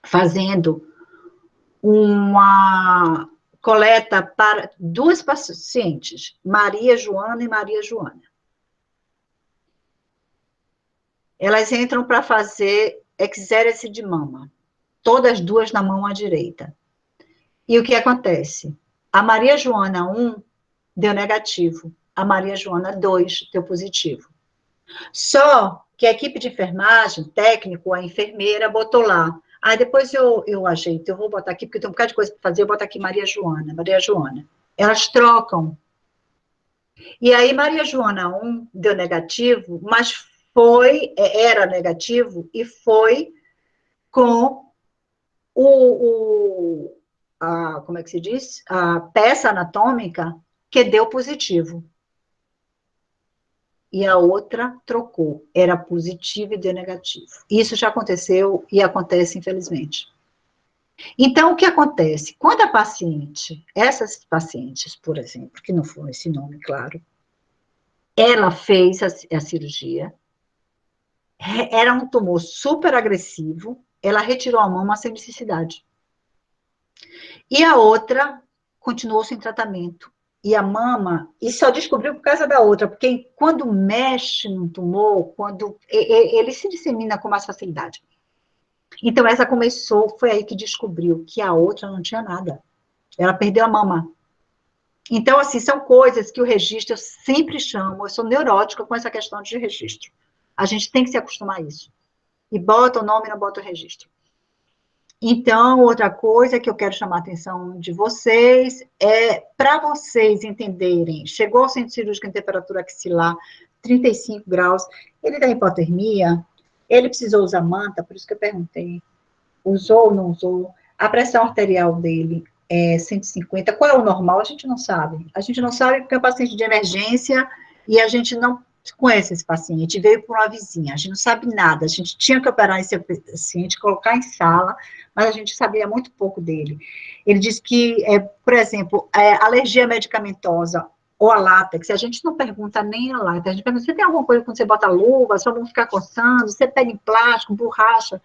fazendo uma coleta para 2 pacientes, Maria Joana e Maria Joana. elas entram para fazer exérese de mama, todas duas na mão à direita. E o que acontece? A Maria Joana 1 deu negativo, a Maria Joana 2 deu positivo. Só que a equipe de enfermagem, técnico, a enfermeira, botou lá. Aí depois eu ajeito, eu vou botar aqui, porque tem um bocado de coisa para fazer, eu boto aqui Maria Joana, Maria Joana. Elas trocam. E aí Maria Joana 1 deu negativo, mas era negativo e foi com como é que se diz? A peça anatômica que deu positivo. E a outra trocou, era positivo e deu negativo. Isso já aconteceu e acontece, infelizmente. Então, o que acontece? Quando a paciente, essas pacientes, por exemplo, que não foi esse nome, claro, ela fez a cirurgia, era um tumor super agressivo, ela retirou a mama sem necessidade. E a outra continuou sem tratamento. E a mama, e só descobriu por causa da outra, porque quando mexe no tumor, quando ele se dissemina com mais facilidade. Então, essa começou, foi aí que descobriu que a outra não tinha nada. Ela perdeu a mama. Então, assim, são coisas que o registro, eu sempre chamo, eu sou neurótica com essa questão de registro. A gente tem que se acostumar a isso. E bota o nome, não bota o registro. Então, outra coisa que eu quero chamar a atenção de vocês é para vocês entenderem, chegou ao centro cirúrgico em temperatura axilar, 35 graus, ele tem hipotermia, ele precisou usar manta, por isso que eu perguntei, usou ou não usou, a pressão arterial dele é 150, qual é o normal? A gente não sabe porque é um paciente de emergência e a gente não conhece esse paciente, veio por uma vizinha, a gente não sabe nada, a gente tinha que operar esse paciente, colocar em sala, mas a gente sabia muito pouco dele. Ele disse que, por exemplo, alergia medicamentosa ou a látex, a gente não pergunta nem a látex, a gente pergunta, você tem alguma coisa quando você bota luva, só não ficar coçando, você pega em plástico, borracha,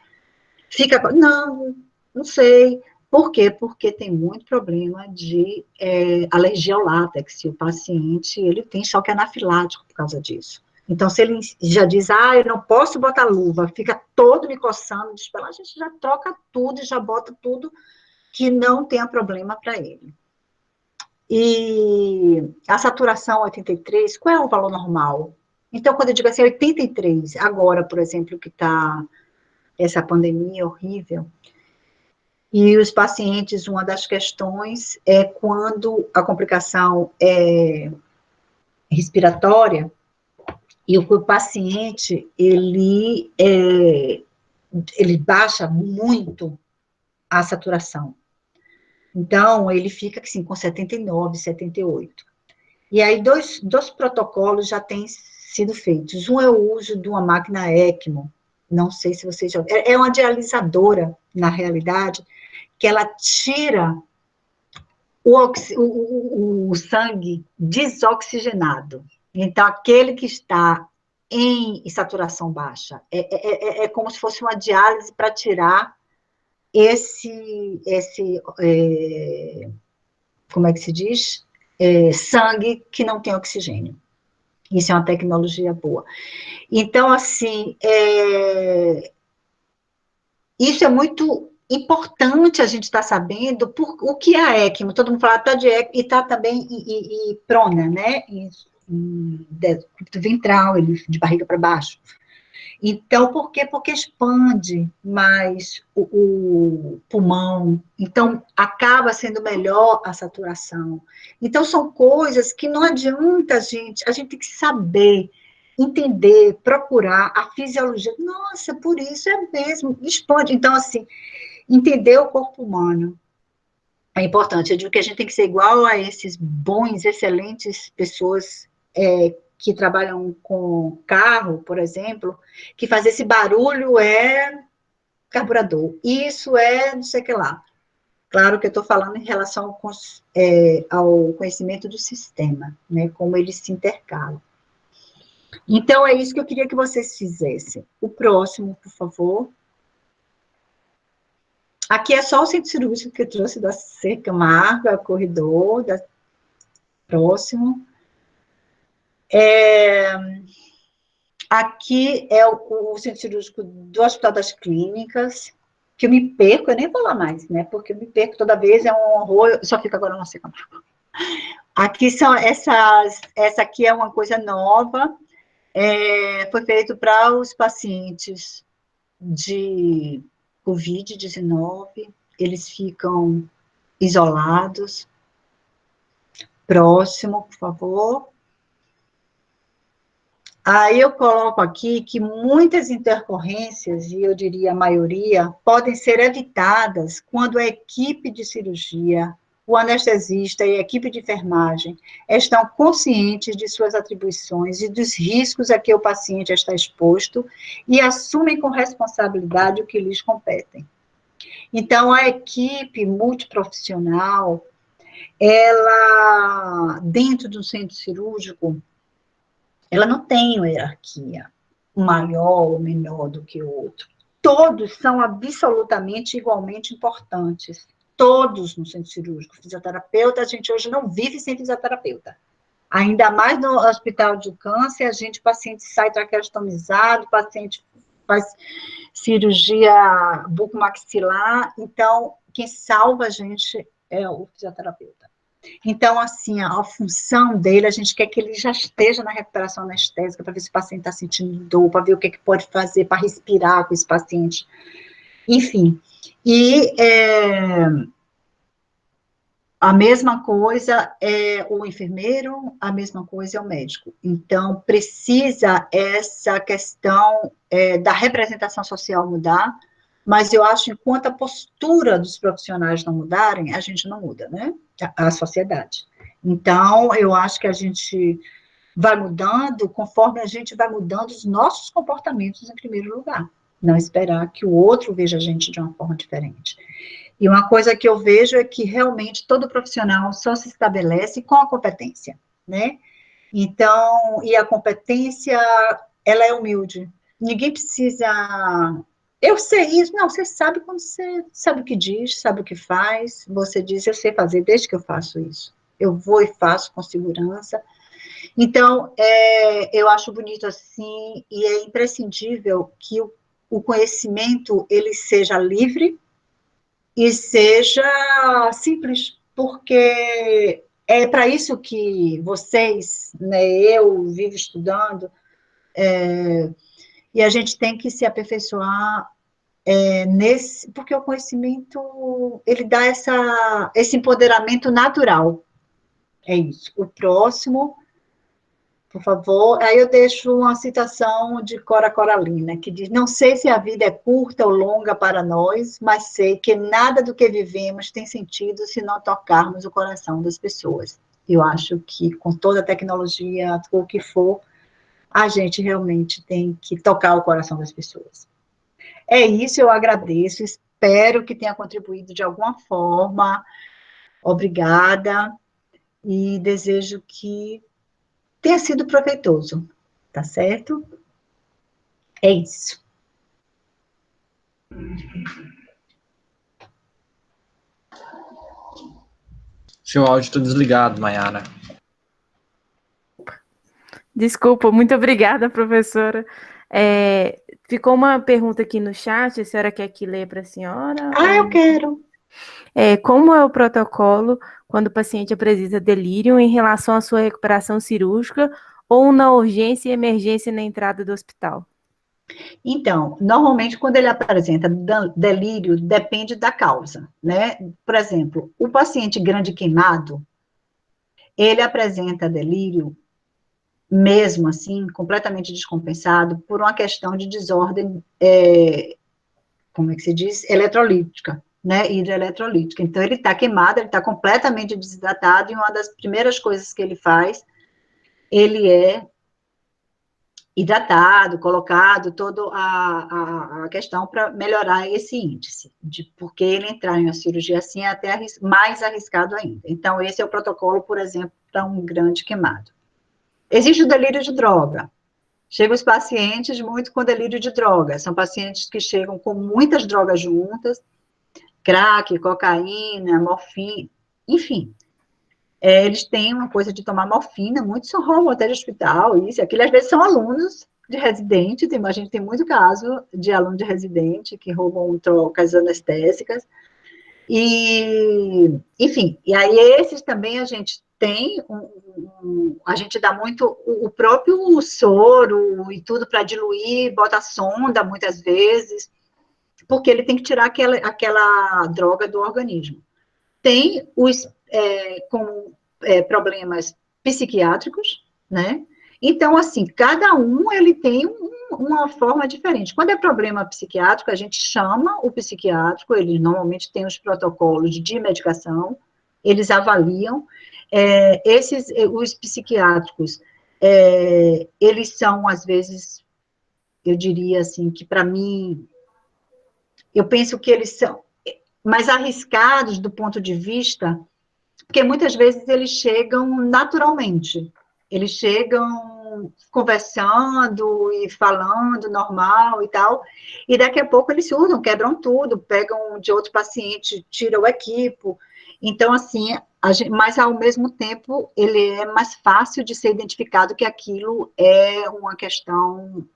não sei. Por quê? Porque tem muito problema de alergia ao látex, e o paciente, ele tem choque anafilático por causa disso. Então, se ele já diz, eu não posso botar luva, fica todo me coçando, a gente já troca tudo e já bota tudo que não tenha problema para ele. E a saturação 83, qual é o valor normal? Então, quando eu digo assim, 83, agora, por exemplo, que está essa pandemia horrível, e os pacientes, uma das questões é quando a complicação é respiratória, e o paciente, ele baixa muito a saturação. Então, ele fica assim, com 79, 78. E aí, dois protocolos já têm sido feitos. Um é o uso de uma máquina ECMO, não sei se vocês já... É uma dialisadora, na realidade, que ela tira o sangue desoxigenado. Então, aquele que está em saturação baixa, é como se fosse uma diálise para tirar como é que se diz? Sangue que não tem oxigênio. Isso é uma tecnologia boa. Então, assim, isso é muito importante a gente estar sabendo o que é a ECMO. Todo mundo fala, está de ECMO, e está também prona, né? Ventral, de barriga para baixo. Então, por quê? Porque expande mais o pulmão, então acaba sendo melhor a saturação. Então, são coisas que não adianta a gente tem que saber, entender, procurar a fisiologia. Nossa, por isso é mesmo, expande. Então, assim, entender o corpo humano é importante. Eu digo que a gente tem que ser igual a esses bons, excelentes pessoas que trabalham com carro, por exemplo, que faz esse barulho carburador. Isso não sei o que lá. Claro que eu estou falando em relação ao conhecimento do sistema, né, como eles se intercalam. Então, é isso que eu queria que vocês fizessem. O próximo, por favor. Aqui é só o centro cirúrgico que eu trouxe da cerca marca, corredor, próximo. Aqui é o centro cirúrgico do Hospital das Clínicas, que eu me perco, eu nem vou lá mais, né? Porque eu me perco toda vez, é um horror, eu só fico agora na segunda. Aqui são essa aqui é uma coisa nova, foi feito para os pacientes de Covid-19, eles ficam isolados. Próximo, por favor. Aí eu coloco aqui que muitas intercorrências, e eu diria a maioria, podem ser evitadas quando a equipe de cirurgia, o anestesista e a equipe de enfermagem estão conscientes de suas atribuições e dos riscos a que o paciente está exposto e assumem com responsabilidade o que lhes competem. Então, a equipe multiprofissional, ela, dentro do centro cirúrgico, ela não tem uma hierarquia, um maior ou menor do que o outro. Todos são absolutamente igualmente importantes. Todos no centro cirúrgico. Fisioterapeuta, a gente hoje não vive sem fisioterapeuta. Ainda mais no hospital de câncer, o paciente sai traqueostomizado, o paciente faz cirurgia bucomaxilar, então, quem salva a gente é o fisioterapeuta. Então, assim, a função dele, a gente quer que ele já esteja na recuperação anestésica, para ver se o paciente está sentindo dor, para ver o que pode fazer para respirar com esse paciente. Enfim, e a mesma coisa é o enfermeiro, a mesma coisa é o médico. Então, precisa essa questão da representação social mudar, mas eu acho que enquanto a postura dos profissionais não mudarem, a gente não muda, né? A sociedade. Então, eu acho que a gente vai mudando conforme a gente vai mudando os nossos comportamentos em primeiro lugar. Não esperar que o outro veja a gente de uma forma diferente. E uma coisa que eu vejo é que realmente todo profissional só se estabelece com a competência, né? Então, e a competência, ela é humilde. Ninguém precisa... Eu sei isso. Não, você sabe quando você sabe o que diz, sabe o que faz. Você diz, eu sei fazer desde que eu faço isso. Eu vou e faço com segurança. Então, eu acho bonito assim, e é imprescindível que o conhecimento, ele seja livre e seja simples, porque é para isso que vocês, né, eu vivo estudando, e a gente tem que se aperfeiçoar porque o conhecimento, ele dá esse empoderamento natural. É isso. O próximo, por favor. Aí eu deixo uma citação de Cora Coralina, que diz, não sei se a vida é curta ou longa para nós, mas sei que nada do que vivemos tem sentido se não tocarmos o coração das pessoas. Eu acho que com toda a tecnologia, o que for, a gente realmente tem que tocar o coração das pessoas. É isso, eu agradeço, espero que tenha contribuído de alguma forma. Obrigada, e desejo que tenha sido proveitoso, tá certo? É isso. Seu áudio está desligado, Maiara. Desculpa, muito obrigada, professora. Ficou uma pergunta aqui no chat, a senhora quer que leia para a senhora? Eu quero. Como é o protocolo quando o paciente apresenta delírio em relação à sua recuperação cirúrgica ou na urgência e emergência na entrada do hospital? Então, normalmente, quando ele apresenta delírio, depende da causa, né? Por exemplo, o paciente grande queimado, ele apresenta delírio, mesmo assim, completamente descompensado, por uma questão de desordem, como é que se diz? Eletrolítica, né? Hidroeletrolítica. Então, ele está queimado, ele está completamente desidratado, e uma das primeiras coisas que ele faz, ele é hidratado, colocado toda a questão para melhorar esse índice, porque ele entrar em uma cirurgia assim é até mais arriscado ainda. Então, esse é o protocolo, por exemplo, para um grande queimado. Existe o delírio de droga. Chegam os pacientes muito com delírio de droga. São pacientes que chegam com muitas drogas juntas, crack, cocaína, morfina, enfim. Eles têm uma coisa de tomar morfina, muitos são roubam até de hospital, isso e aquilo. Às vezes são alunos de residente, a gente tem muito caso de aluno de residente que roubam trocas anestésicas, e, enfim, e aí esses também a gente tem, a gente dá muito o próprio soro e tudo para diluir, bota a sonda muitas vezes, porque ele tem que tirar aquela droga do organismo. Tem os com problemas psiquiátricos, né? Então, assim, cada um ele tem uma forma diferente. Quando é problema psiquiátrico, a gente chama o psiquiátrico, eles normalmente têm os protocolos de medicação, eles avaliam. Os psiquiátricos, eles são, às vezes, eu diria assim, que para mim, eu penso que eles são mais arriscados do ponto de vista, porque muitas vezes eles chegam naturalmente, eles chegam conversando e falando normal e tal, e daqui a pouco eles surtam, quebram tudo, pegam de outro paciente, tiram o equipo. Então, assim, mas ao mesmo tempo ele é mais fácil de ser identificado que aquilo é uma questão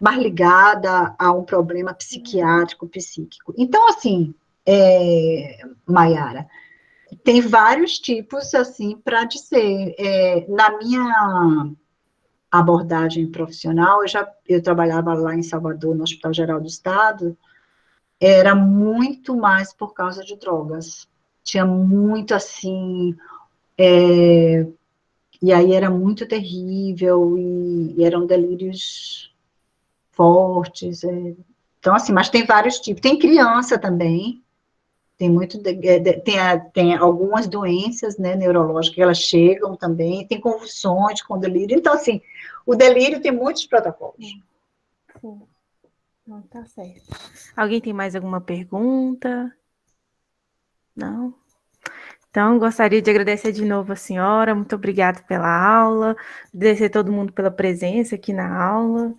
mais ligada a um problema psiquiátrico, psíquico. Então, assim, Maiara, tem vários tipos, assim, para dizer. Na minha abordagem profissional, eu trabalhava lá em Salvador, no Hospital Geral do Estado, era muito mais por causa de drogas. Tinha muito, assim, e aí era muito terrível, e eram delírios fortes. Então, assim, mas tem vários tipos. Tem criança também, tem algumas doenças, né, neurológicas que elas chegam também, tem convulsões com delírio. Então, assim, o delírio tem muitos protocolos. Sim. Não, tá certo. Alguém tem mais alguma pergunta? Não? Então, gostaria de agradecer de novo a senhora, muito obrigada pela aula, agradecer a todo mundo pela presença aqui na aula.